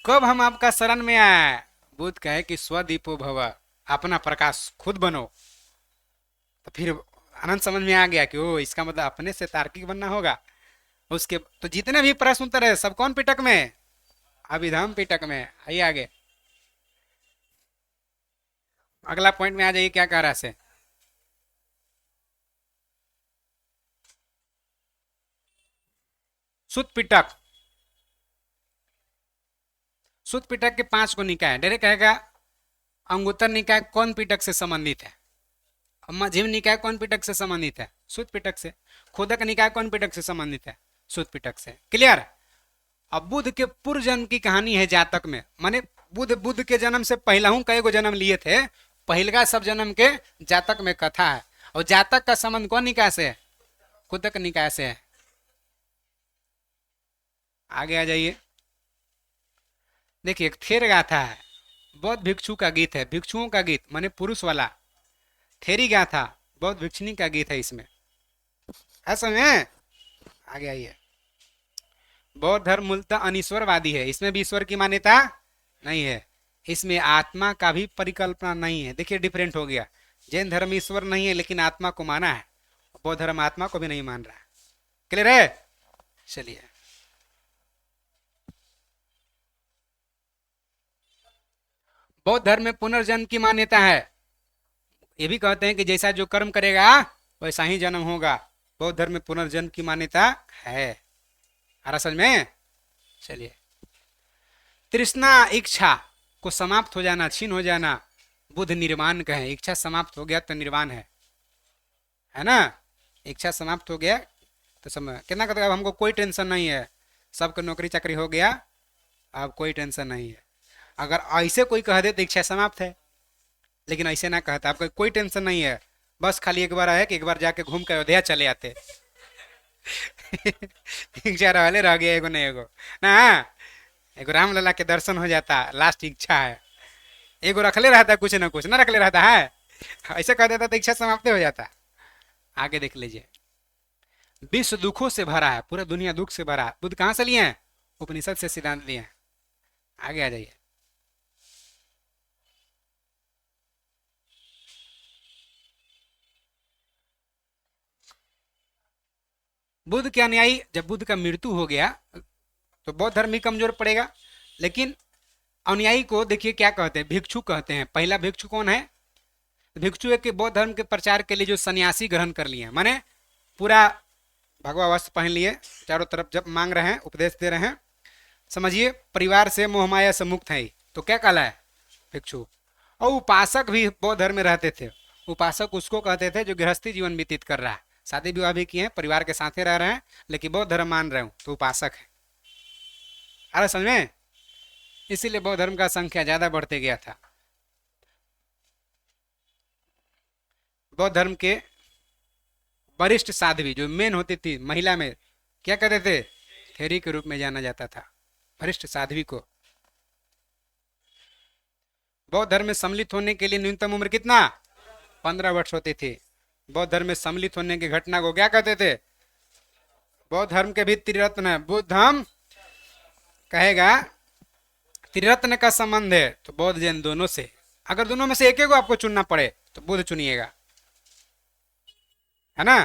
कब हम आपका शरण में आए? बुद्ध कहे कि स्वदीपो भव, अपना प्रकाश खुद बनो। तो फिर आनंद समझ में आ गया कि ओ इसका मतलब अपने से तार्किक बनना होगा। उसके तो जितने भी प्रश्न उत्तर है सब कौन पिटक में? अभिधम पिटक में। आइए आगे, अगला पॉइंट में आ जाइए, क्या कह रहा है? सुत पिटक, सुत पिटक के 5 को निकाय, डायरेक्ट कहेगा अंगुत्तर निकाय कौन पिटक से संबंधित है, मध्यम निकाय कौन पिटक से संबंधित है? सुत पिटक से। खोदक निकाय कौन पिटक से संबंधित है? सुत पिटक से। क्लियर? अब बुद्ध के पूर्व जन्म की कहानी है जातक में, माने बुद्ध के जन्म से पहला हूं कई गो जन्म लिए थे, पहलगा सब जन्म के जातक में कथा है। और जातक का संबंध कौन निकाय से है? खोदक निकाय से है। आगे आ जाइए, देखिए एक थेर गाथा है, बौद्ध भिक्षु का गीत है, भिक्षुओं का गीत माने पुरुष वाला। थेरी गाथा बौद्ध भिक्षुनी का गीत है, इसमें ऐसा में आगे आइए। बौद्ध धर्म मूलतः अनिश्वरवादी है, इसमें भी ईश्वर की मान्यता नहीं है, इसमें आत्मा का भी परिकल्पना नहीं है। देखिए डिफरेंट हो गया, जैन धर्म ईश्वर नहीं है लेकिन आत्मा को माना है, बौद्ध धर्म आत्मा को भी नहीं मान रहा। क्लियर है? चलिए, बौद्ध धर्म में पुनर्जन्म की मान्यता है। ये भी कहते हैं कि जैसा जो कर्म करेगा वैसा ही जन्म होगा। बौद्ध धर्म में पुनर्जन्म की मान्यता है। आ रहा समझ में? चलिए, तृष्णा इच्छा को समाप्त हो जाना, छीन हो जाना, बुद्ध निर्वाण कहे। इच्छा समाप्त हो गया तो निर्वाण है ना? इच्छा समाप्त हो गया तो समय कितना कहते, अब हमको कोई टेंशन नहीं है, सबको नौकरी चाकरी हो गया, अब कोई टेंशन नहीं है। अगर ऐसे कोई कह दे तो इच्छा समाप्त है, लेकिन ऐसे ना कहता, आपको कोई टेंशन नहीं है, बस खाली एक बार है कि एक बार जाके घूम के अयोध्या चले आते। इच्छा वाले रह गया एगो नहीं एगो ना, एगो रामलला के दर्शन हो जाता, लास्ट इच्छा है। एगो रखले रहता कुछ ना कुछ, ना रखले रहता है, ऐसे कह देता तो इच्छा समाप्त हो जाता। आगे देख लीजिए, विश्व दुखों से भरा है, पूरा दुनिया दुख से भरा है। बुद्ध कहाँ से लिए हैं? उपनिषद से सिद्धांत लिए हैं। आगे आ जाइए, बुद्ध के अनुयायी, जब बुद्ध का मृत्यु हो गया तो बौद्ध धर्म ही कमजोर पड़ेगा। लेकिन अनुयायी को देखिए क्या कहते हैं, भिक्षु कहते हैं। पहला भिक्षु कौन है? भिक्षु है कि बौद्ध धर्म के प्रचार के लिए जो सन्यासी ग्रहण कर लिए, माने पूरा भगवा वस्त्र पहन लिए, चारों तरफ जब मांग रहे हैं, उपदेश दे रहे हैं, समझिए परिवार से मोहमाया से मुक्त है, तो क्या कहला है? भिक्षु। और उपासक भी बौद्ध धर्म में रहते थे। उपासक उसको कहते थे जो गृहस्थी जीवन व्यतीत कर रहा है, शादी विवाह भी किए हैं, परिवार के साथ ही रह रहे हैं, लेकिन बौद्ध धर्म मान रहे हो तो उपासक है। अरे समझ में? इसीलिए बौद्ध धर्म का संख्या ज्यादा बढ़ते गया था। बौद्ध धर्म के वरिष्ठ साध्वी जो मेन होती थी महिला में, क्या कहते थे? थेरी के रूप में जाना जाता था वरिष्ठ साध्वी को। बौद्ध धर्म में सम्मिलित होने के लिए न्यूनतम उम्र कितना? 15 वर्ष होती थी। बौद्ध धर्म में सम्मिलित होने की घटना को क्या कहते थे? बौद्ध धर्म के भी त्रिरत्न है। बुद्धम कहेगा त्रिरत्न का संबंध है तो बौद्ध जैन दोनों से, अगर दोनों में से एक को आपको चुनना पड़े तो बुद्ध चुनिएगा, है ना?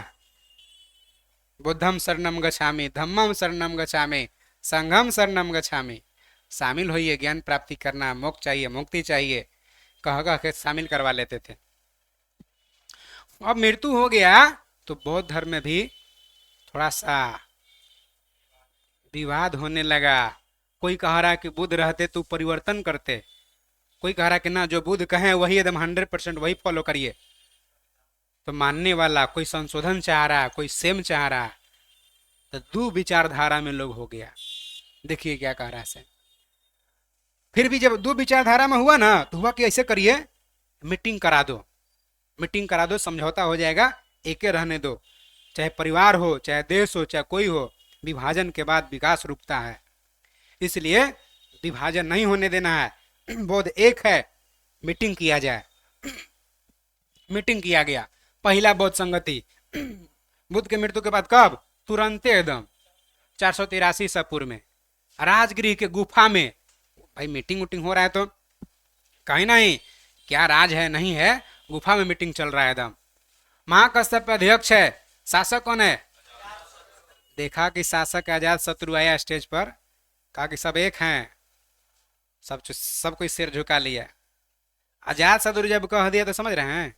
बुद्धम शरणम गच्छामि, धम्मम शरणम गच्छामि, संघम शरणम गच्छामि। शामिल होइए, ज्ञान प्राप्ति करना, मोक्ष चाहिए, मुक्ति चाहिए, कह कह के शामिल करवा लेते थे। अब मृत्यु हो गया तो बौद्ध धर्म में भी थोड़ा सा विवाद होने लगा। कोई कह रहा है कि बुद्ध रहते तो परिवर्तन करते, कोई कह रहा है कि ना, जो बुद्ध कहे वही एकदम 100% वही फॉलो करिए। तो मानने वाला कोई संशोधन चाह रहा, कोई सेम चाह रहा, तो दो विचारधारा में लोग हो गया। देखिए क्या कह रहा है। फिर भी जब दो विचारधारा में हुआ ना, तो हुआ कि ऐसे करिए, मीटिंग करा दो, मीटिंग करा दो, समझौता हो जाएगा, एके रहने दो, चाहे परिवार हो, चाहे देश हो, चाहे कोई हो, विभाजन के बाद विकास रुकता है, इसलिए विभाजन नहीं होने देना है। बौद्ध एक है, मीटिंग किया जाए। मीटिंग किया गया। पहला बौद्ध संगति बुद्ध के मृत्यु के बाद, कब? तुरंत एकदम 483 ईसा पूर्व में राजगृह के गुफा में। भाई मीटिंग वुटिंग हो रहा है तो कहीं नहीं, क्या राज है नहीं है, गुफा में मीटिंग चल रहा है एकदम। महाकश्यप अध्यक्ष है, शासक कौन है? देखा कि शासक आजाद शत्रु आया स्टेज पर, कहा कि सब एक हैं, सब कोई सिर झुका लिया। आजाद शत्रु जब कह दिया तो समझ रहे हैं,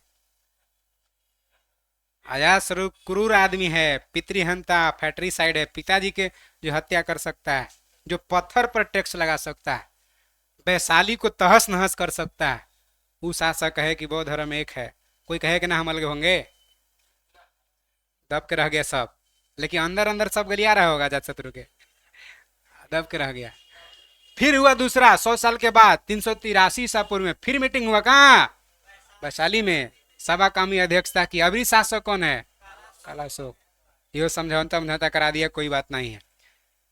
आजाद शत्रु क्रूर आदमी है, पितृहंता, फैक्ट्रीसाइड है, पिताजी के जो हत्या कर सकता है, जो पत्थर पर टैक्स लगा सकता है, वैशाली को तहस नहस कर सकता है, वो शासक है कि बौद्ध धर्म एक है। कोई कहे कि ना हम अलग होंगे, दब के रह गया सब, लेकिन अंदर अंदर सब गलिया रहा होगा अजात शत्रु के, दब के रह गया। फिर हुआ दूसरा 100 साल के बाद 383 ईसा पूर्व में फिर मीटिंग हुआ, कहाँ? वैशाली में। सभा कामी अध्यक्षता की। अभी शासक कौन है? कालाशोक। यो समझौता करा दिया, कोई बात नहीं है।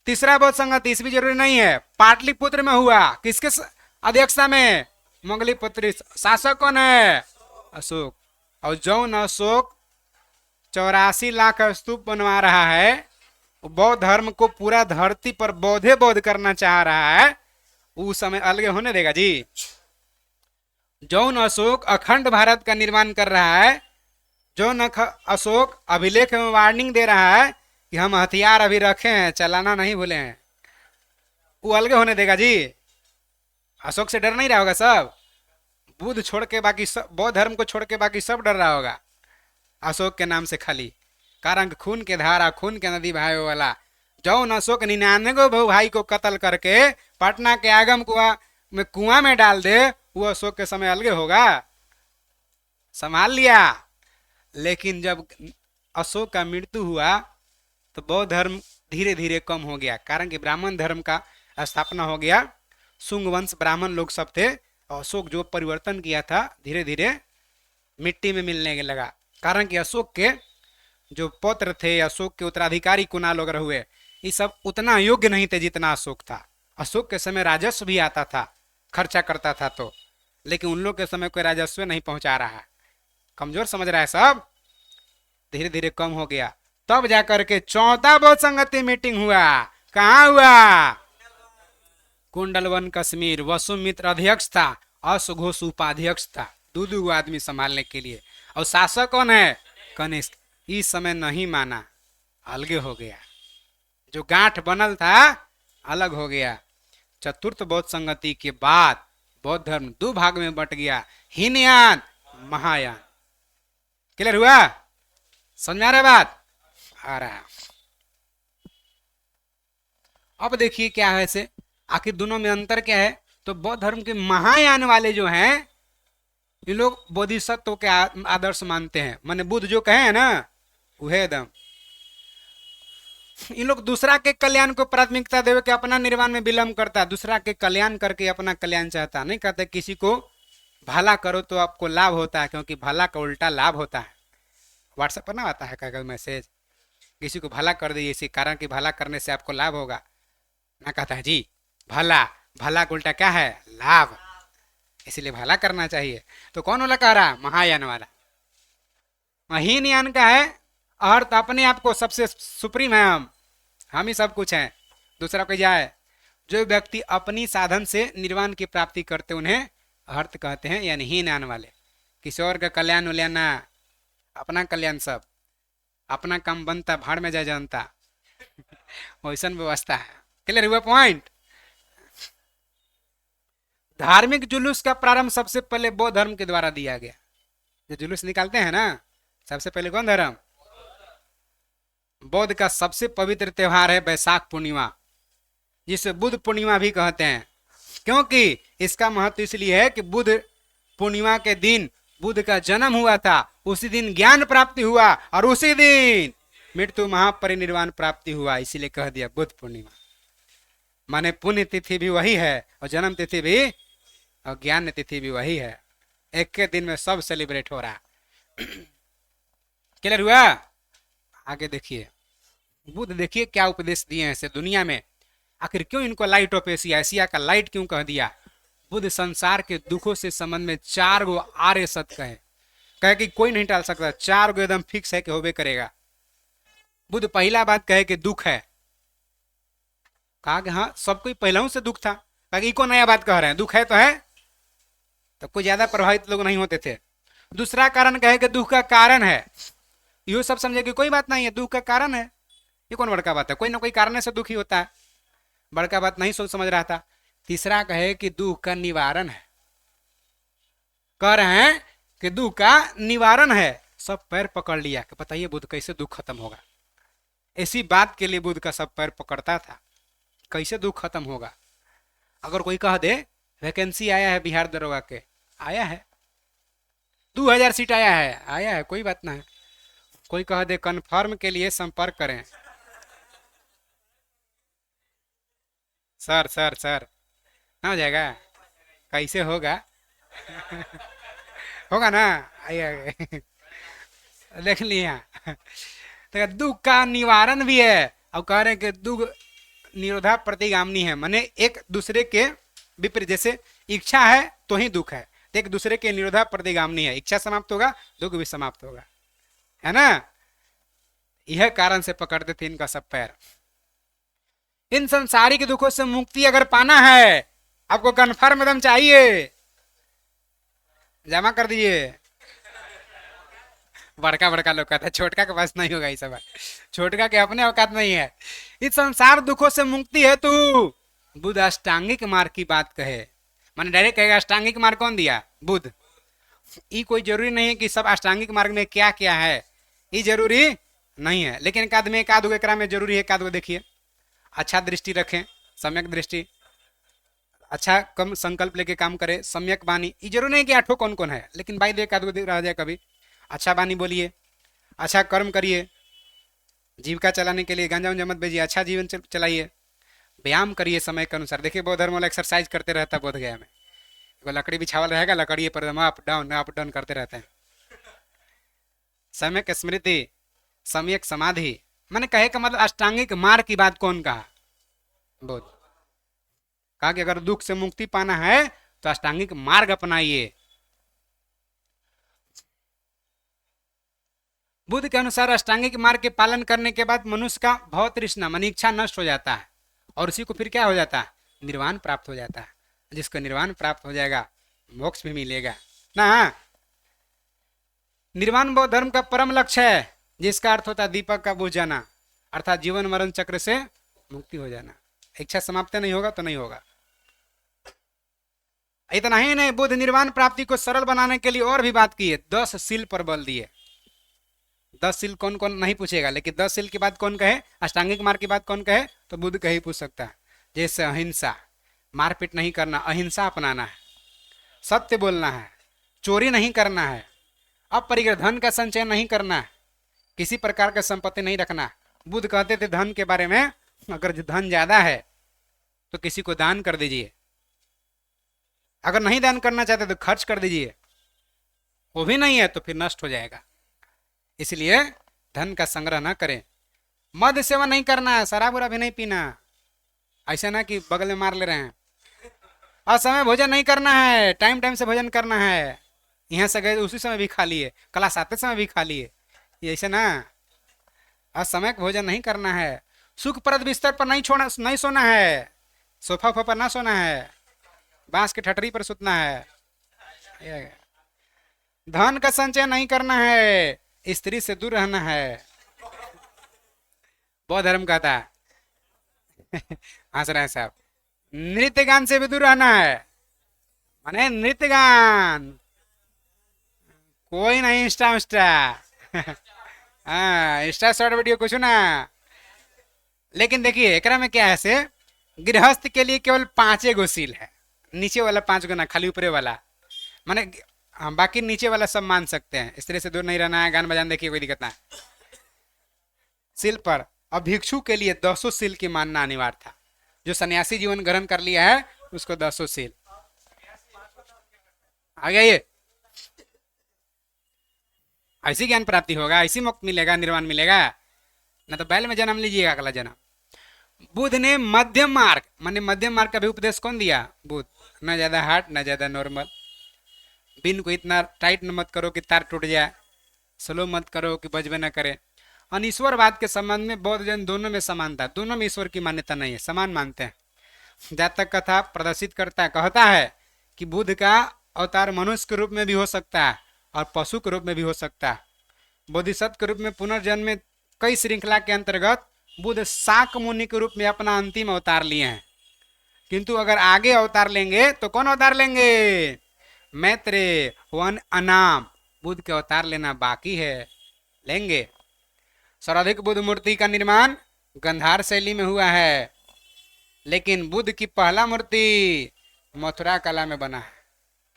तीसरा बौद्ध संगति, इसमें जरूरी नहीं है, पाटलिपुत्र में हुआ। किसके अध्यक्षता में? मंगलीपुत्र। शासक कौन है? अशोक। और जौन अशोक 84 लाख स्तूप बनवा रहा है, बौद्ध धर्म को पूरा धरती पर बौद्धे बौद्ध करना चाह रहा है, उस समय अलग होने देगा जी? जौन अशोक अखंड भारत का निर्माण कर रहा है, जौन अशोक अभिलेख में वार्निंग दे रहा है कि हम हथियार अभी रखे हैं, चलाना नहीं भूले हैं, वो अलग होने देगा जी? अशोक से डर नहीं रहा होगा सब? बुद्ध छोड़ के बाकी सब, बौद्ध धर्म को छोड़ के बाकी सब डर रहा होगा अशोक के नाम से खाली। कारण खून के धारा, खून के नदी बहावे वाला जौन अशोक 99 बहु भाई को कत्ल करके पटना के आगम कुआं में डाल दे, वो अशोक के समय अलग होगा, संभाल लिया। लेकिन जब अशोक का मृत्यु हुआ तो बौद्ध धर्म धीरे धीरे कम हो गया, कारण कि ब्राह्मण धर्म का स्थापना हो गया। शुंग वंश ब्राह्मण लोग सब थे, और अशोक जो परिवर्तन किया था धीरे धीरे मिट्टी में मिलने लगा। कारण कि अशोक के जो पौत्र थे, अशोक के उत्तराधिकारी कुणाल वगैरह हुए, ये सब उतना योग्य नहीं थे जितना अशोक था। अशोक के समय राजस्व भी आता था, खर्चा करता था तो, लेकिन उन लोग के समय कोई राजस्व नहीं पहुंचा रहा है, कमजोर समझ रहा है सब, धीरे धीरे कम हो गया। तब जाकर के चौथा बौद्ध संगति मीटिंग हुआ। कहाँ हुआ? कुंडलवन कश्मीर। वसुमित्र अध्यक्ष था, अशोघोष उपाध्यक्ष था, दो आदमी संभालने के लिए। और शासक कौन है? कनिष्क। इस समय नहीं माना, अलग हो गया, जो गांठ बनल था अलग हो गया। चतुर्थ बौद्ध संगति के बाद बौद्ध धर्म दो भाग में बट गया, हीनयान, महायान। क्लियर हुआ? समझ में आ रहा है बात? आ रहा है। अब देखिए क्या है ऐसे, आखिर दोनों में अंतर क्या है? तो बौद्ध धर्म के महायान वाले जो हैं, ये लोग बोधिसत्व के आदर्श मानते हैं, माने बुद्ध जो कहे हैं ना वह एकदम। इन लोग दूसरा के कल्याण को प्राथमिकता देवे के अपना निर्वाण में विलंब करता, दूसरा के कल्याण करके अपना कल्याण चाहता। नहीं कहते किसी को भला करो तो आपको लाभ होता है, क्योंकि भला का उल्टा लाभ होता है। व्हाट्सएप पर ना आता है क्या मैसेज, किसी को भला कर दीजिए इसी कारण कि भला करने से आपको लाभ होगा। ना कहता है जी भला, भला का उल्टा क्या है? लाभ, इसलिए भला करना चाहिए। तो कौन वाला कह रहा? महायान वाला। हीनयान का है अर्थ अपने आप को सबसे सुप्रीम है, हम ही सब कुछ हैं, दूसरा कोई जाए। जो व्यक्ति अपनी साधन से निर्वाण की प्राप्ति करते उन्हें अर्थ कहते हैं, यानी हीनयान वाले। किसी और का कल्याण उल्याण ना, अपना कल्याण, सब अपना काम बनता, भाड़ में जा जानता वैसन व्यवस्था है। क्लियर हुआ पॉइंट? धार्मिक जुलूस का प्रारंभ सबसे पहले बौद्ध धर्म के द्वारा दिया गया। जो जुलूस निकालते हैं ना, सबसे पहले कौन धर्म? बौद्ध का सबसे पवित्र त्योहार है बैसाख पूर्णिमा, जिसे बुद्ध पूर्णिमा भी कहते हैं। क्योंकि इसका महत्व इसलिए है कि बुद्ध पूर्णिमा के दिन बुद्ध का जन्म हुआ था, उसी दिन ज्ञान प्राप्ति हुआ और उसी दिन मृत्यु महापरिनिर्वाण प्राप्ति हुआ, इसीलिए कह दिया बुद्ध पूर्णिमा। माने पुण्य तिथि भी वही है और जन्म तिथि भी और ज्ञान तिथि भी वही है, एक के दिन में सब सेलिब्रेट हो रहा। क्लियर हुआ? आगे देखिए, बुद्ध देखिए क्या उपदेश दिए हैं इसे दुनिया में। आखिर क्यों इनको लाइट ऑफ एशिया, एशिया का लाइट क्यों कह दिया? बुद्ध संसार के दुखों से संबंध में 4 गो आर्य सत्य कहे कि कोई नहीं टाल सकता, 4 गो एकदम फिक्स है कि होबे करेगा। बुद्ध पहला बात कहे कि दुख है, कहा कि हाँ सबको पहले से दुख था, बाकी को नया बात कह रहे हैं, दुख है तो है, तो कोई ज्यादा प्रभावित लोग नहीं होते थे। दूसरा कारण कहे कि दुख का कारण है, यो सब समझे कि कोई बात नहीं है, दुख का कारण है, ये कौन बड़का बात है, कोई ना कोई कारण से दुखी होता है, बड़का बात नहीं सोच समझ रहा था। तीसरा कहे कि दुख का निवारण है, कह रहे हैं कि दुख का निवारण है। सब पैर पकड़ लिया कि बताइए बुद्ध कैसे दुख खत्म होगा। ऐसी बात के लिए बुद्ध का सब पैर पकड़ता था, कैसे दुख खत्म होगा। अगर कोई कह दे वैकेंसी आया है बिहार दरोगा के, आया है 2000 सीट आया है, कोई बात ना है। कोई कह दे कन्फर्म के लिए संपर्क करें, सर ना हो जाएगा, कैसे होगा होगा ना, आइए देख लिया। तो दुख का निवारण भी है, और कह रहे हैं कि दुख निरोधा प्रतिगामी है, माने एक दूसरे के विपरीत। जैसे इच्छा है तो ही दुख है, तो एक दूसरे के निरोधा प्रतिगामी है, इच्छा समाप्त होगा दुख भी समाप्त होगा, है ना। यह कारण से पकड़ते थे इनका सब पैर। इन संसारिक दुखों से मुक्ति अगर पाना है, आपको कन्फर्म एकदम चाहिए, जमा कर दीजिए। बड़का बड़का लोग कहता है छोटका के पास नहीं होगा ये सब। छोटका के अपने औकात नहीं है। इस संसार दुखों से मुक्ति है तू बुध अष्टांगिक मार्ग की बात कहे। मैंने डायरेक्ट कहेगा अष्टांगिक मार्ग कौन दिया? बुध। ये कोई जरूरी नहीं है कि सब अष्टांगिक मार्ग में क्या क्या है, ये जरूरी नहीं है, लेकिन एक आध एकरा में जरूरी है। एक आध देखिए, अच्छा दृष्टि रखें, सम्यक दृष्टि, अच्छा कम संकल्प लेके काम करे, सम्यक वाणी। ये जरूरी नहीं कि आठों कौन कौन है, लेकिन भाई एक आध रह जाए कभी। अच्छा वाणी बोलिए, अच्छा कर्म करिए, जीविका चलाने के लिए गांजा उंजा मत बेचिए, अच्छा जीवन चलाइए, व्यायाम करिए समय के अनुसार। देखिए बौद्ध धर्म वाला एक्सरसाइज करते रहता है बोध गया में। वो लकड़ी बिछावल रहेगा, लकड़ी पर अप डाउन करते रहते हैं। सम्यक स्मृति, सम्यक समाधि, मैंने कहे का मतलब अष्टांगिक मार्ग की बात कौन कहा? बुद्ध। कहा कि अगर दुख से मुक्ति पाना है तो अष्टांगिक मार्ग अपनाइए। बुद्ध के अनुसार अष्टांगिक मार्ग के पालन करने के बाद मनुष्य का भव तृष्णा मन इच्छा नष्ट हो जाता है, और उसी को फिर क्या हो जाता है? निर्वाण प्राप्त हो जाता है। जिसको निर्वाण प्राप्त हो जाएगा मोक्ष भी मिलेगा ना। निर्वाण बौद्ध धर्म का परम लक्ष्य है, जिसका अर्थ होता है दीपक का बुझ जाना, अर्थात जीवन मरण चक्र से मुक्ति हो जाना। इच्छा समाप्त नहीं होगा तो नहीं होगा। इतना ही नहीं, बुद्ध निर्वाण प्राप्ति को सरल बनाने के लिए और भी बात की है। 10 सील पर बल दिए। 10 सील कौन कौन नहीं पूछेगा, लेकिन 10 सील की बात कौन कहे? अष्टांगिक मार्ग की बात कौन कहे? तो बुद्ध का ही पूछ सकता है। जैसे अहिंसा, मारपीट नहीं करना, अहिंसा अपनाना है, सत्य बोलना है, चोरी नहीं करना है, अपरिग्रह धन का संचय नहीं करना है, किसी प्रकार का संपत्ति नहीं रखना। बुद्ध कहते थे धन के बारे में, अगर धन ज्यादा है तो किसी को दान कर दीजिए, अगर नहीं दान करना चाहते तो खर्च कर दीजिए, वो भी नहीं है तो फिर नष्ट हो जाएगा। इसलिए धन का संग्रह ना करें। मद सेवन नहीं करना है, शराब उराब भी नहीं पीना, ऐसा ना कि बगल में मार ले रहे हैं। असमय भोजन नहीं करना है, टाइम टाइम से भोजन करना है। यहाँ से गए उसी समय भी खा लिए, क्लास आते समय भी खा लिए, ये ऐसे ना। असमय भोजन नहीं करना है। सुखप्रद बिस्तर पर नहीं सोना है, सोफा पर ना सोना है, बांस की ठटरी पर सुतना है। धन का संचय नहीं करना है, स्त्री से दूर रहना है। बौद्ध धर्म कहता है। हंस रहे हैं साहब। नृत्य गान से भी दूर रहना है, माने नृत्य गान कोई नहीं, इंस्टा इंस्टा हाँ इंस्टा शॉर्ट वीडियो कुछ ना। लेकिन देखिए एकरा में क्या है से, गृहस्थ के लिए केवल 5 गो सील है। नीचे वाला 5 गो ना, खाली ऊपरे वाला, माने हम बाकी नीचे वाला सब मान सकते हैं। स्त्री से दूर नहीं रहना है, गान बजान देखिए कोई दिक्कत ना सील पर। अब भिक्षु के लिए 10 सील की मानना अनिवार्य था। जो सन्यासी जीवन ग्रहण कर लिया है उसको 10 सील आ गया। ये ऐसी ज्ञान प्राप्ति होगा, ऐसी मुक्त मिलेगा, निर्वाण मिलेगा। ना तो बैल में जन्म लीजिएगा अगला जन्म। बुद्ध ने मध्यम मार्ग, माने मध्यम मार्ग का भी उपदेश कौन दिया? बुद्ध। ना ज्यादा हार्ड ना ज्यादा नॉर्मल। बिन को इतना टाइट न मत करो कि तार टूट जाए, स्लो मत करो कि बजबे न करे। अनिश्वरवाद के संबंध में बौद्ध जैन दोनों में समानता, दोनों में ईश्वर की मान्यता नहीं है, समान मानते हैं। जातक कथा प्रदर्शित करता है, कहता है कि बुद्ध का अवतार मनुष्य के रूप में भी हो सकता है और पशु के रूप में भी हो सकता है। बोधिसत्व के रूप में पुनर्जन्म में कई श्रृंखला के अंतर्गत बुद्ध शाक मुनि के रूप में अपना अंतिम अवतार लिए हैं। किंतु अगर आगे अवतार लेंगे तो कौन अवतार लेंगे? मैत्रेय वन अनाम बुद्ध के अवतार लेना बाकी है, लेंगे। सर्वाधिक बुद्ध मूर्ति का निर्माण गंधार शैली में हुआ है, लेकिन बुद्ध की पहला मूर्ति मथुरा कला में बना है,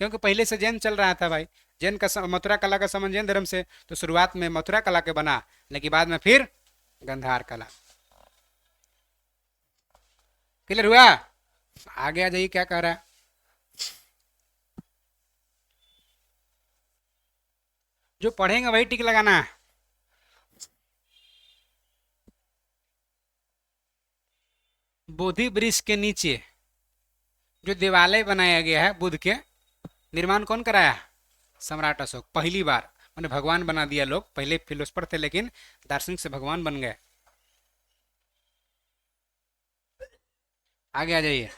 क्योंकि पहले से जैन चल रहा था भाई। जैन का मथुरा कला का संबंध जैन धर्म से, तो शुरुआत में मथुरा कला के बना, लेकिन बाद में फिर गंधार कला। क्लियर हुआ? आगे आ जाइए, क्या कह रहा है। जो पढ़ेंगे वही टिक लगाना है। बोधि वृक्ष के नीचे जो देवालय बनाया गया है बुद्ध के, निर्माण कौन कराया? सम्राट अशोक। पहली बार मैंने भगवान बना दिया लोग, पहले फिलोसफर थे लेकिन दार्शनिक से भगवान बन गए। आगे आ जाइए।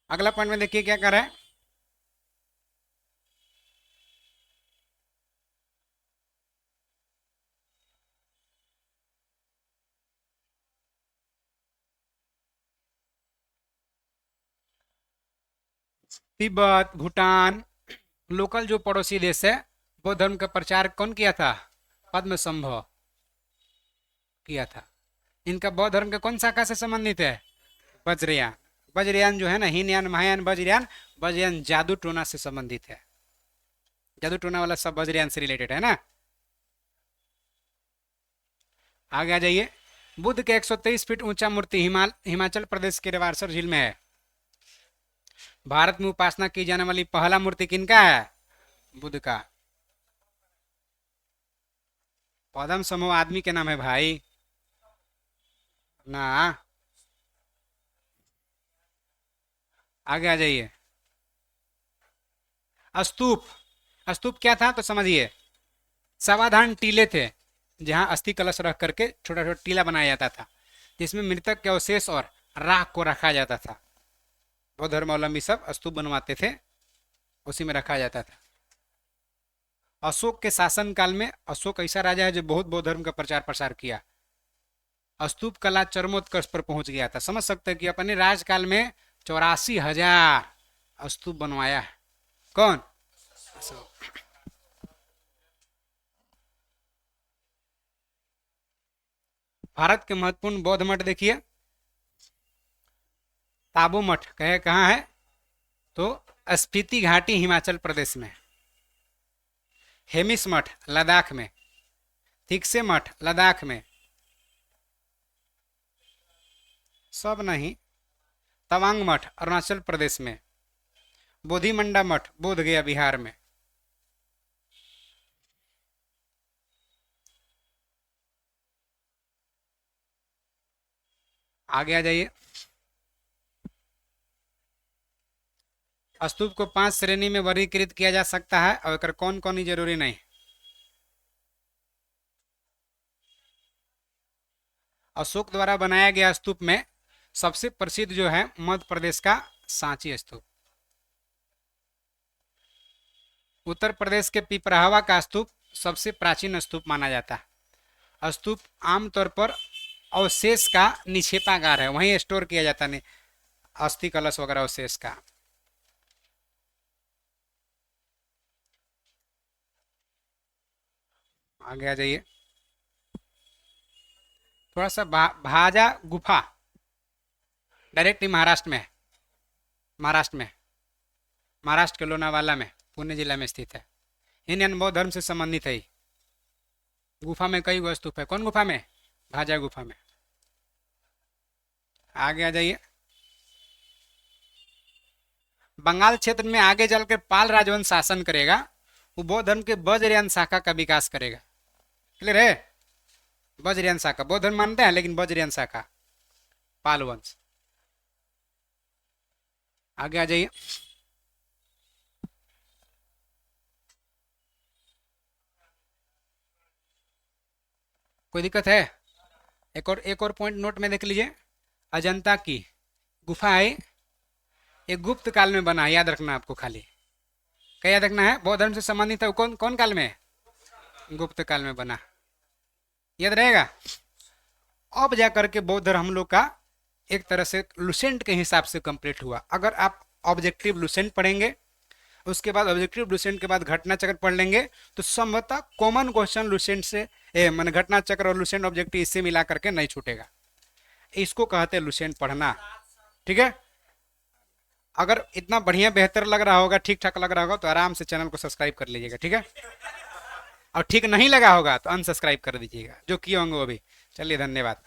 अगला पॉइंट में देखिए क्या कर रहा है। तिब्बत, भूटान, लोकल जो पड़ोसी देश है, बौद्ध धर्म का प्रचार कौन किया था? पद्मसंभव किया था। इनका बौद्ध धर्म के कौन शाखा से संबंधित है? वज्रयान। वज्रयान जो है ना, हीनयान, महायान, वज्रयान, वज्रयान जादू टोना से संबंधित है। जादू टोना वाला सब वज्रयान से रिलेटेड है ना। आगे आ जाइए। बुद्ध के 123 फीट ऊंचा मूर्ति हिमाचल प्रदेश के रेवारसर झील में है। भारत में उपासना की जाने वाली पहला मूर्ति किनका है? बुद्ध का। पद्म समूह आदमी के नाम है भाई ना। आगे आ जाइए। स्तूप। स्तूप क्या था तो समझिए। सावधान टीले थे जहां अस्थि कलश रख करके छोटा छोटा टीला बनाया जाता था, जिसमें मृतक के अवशेष और राख को रखा जाता था। बौद्ध धर्मावलंबी सब स्तूप बनवाते थे, उसी में रखा जाता था। अशोक के शासन काल में, अशोक ऐसा राजा है जो बहुत बौद्ध धर्म का प्रचार प्रसार किया। स्तूप कला चरमोत्कर्ष पर पहुंच गया था। समझ सकते हैं कि अपने राजकाल में 84,000 स्तूप बनवाया है। कौन? अशोक। भारत के महत्वपूर्ण बौद्ध मठ देखिए। ताबो मठ कहे कहाँ है तो स्पीति घाटी हिमाचल प्रदेश में। हेमिस मठ लद्दाख में। थिक्से मठ लद्दाख में। सब नहीं, तवांग मठ अरुणाचल प्रदेश में। बोधिमंडा मठ बोध गया बिहार में। आगे आ जाइए। स्तूप को 5 श्रेणी में वर्गीकृत किया जा सकता है और एकर कौन कौन ही जरूरी नहीं। अशोक द्वारा बनाया गया स्तूप में सबसे प्रसिद्ध जो है मध्य प्रदेश का सांची स्तूप। उत्तर प्रदेश के पिपराहवा का स्तूप सबसे प्राचीन स्तूप माना जाता है। स्तूप आमतौर पर अवशेष का निक्षेपागार है, वहीं स्टोर किया जाता है अस्थि कलश वगैरह अवशेष का। आगे आ जाइए। थोड़ा सा भाजा गुफा डायरेक्टली महाराष्ट्र में है। महाराष्ट्र के लोनावाला में, पुणे जिला में स्थित है। हिनयान बौद्ध धर्म से संबंधित है। गुफा में कई स्तूप है। कौन गुफा में? भाजा गुफा में। आगे आ जाइए। बंगाल क्षेत्र में आगे चलकर पाल राजवंश शासन करेगा। वो बौद्ध धर्म के वज्रयान शाखा का विकास करेगा। क्लियर है? वज्रयान शाखा, बौद्ध धर्म मानते हैं लेकिन वज्रयान शाखा, पाल वंश। आगे आ जाइए। कोई दिक्कत है? एक और पॉइंट नोट में देख लीजिए। अजंता की गुफा है, एक गुप्त काल में बना है, याद रखना आपको। खाली क्या याद रखना है? बौद्ध धर्म से संबंधित है। कौन कौन काल में? गुप्त काल में बना, याद रहेगा। अब जाकर के बौद्ध धर्म हम लोग का एक तरह से लुसेंट के हिसाब से कंप्लीट हुआ। अगर आप ऑब्जेक्टिव लुसेंट पढ़ेंगे, उसके बाद ऑब्जेक्टिव लुसेंट के बाद घटना चक्र पढ़ लेंगे, तो संभवतः कॉमन क्वेश्चन लुसेंट से मैंने घटना चक्र और लुसेंट ऑब्जेक्टिव इससे मिला करके नहीं छूटेगा। इसको कहते हैं लुसेंट पढ़ना। ठीक है? अगर इतना बढ़िया बेहतर लग रहा होगा, ठीक ठाक लग रहा होगा, तो आराम से चैनल को सब्सक्राइब कर लीजिएगा। ठीक है? और ठीक नहीं लगा होगा तो अनसब्सक्राइब कर दीजिएगा, जो किए होंगे वो भी। चलिए, धन्यवाद।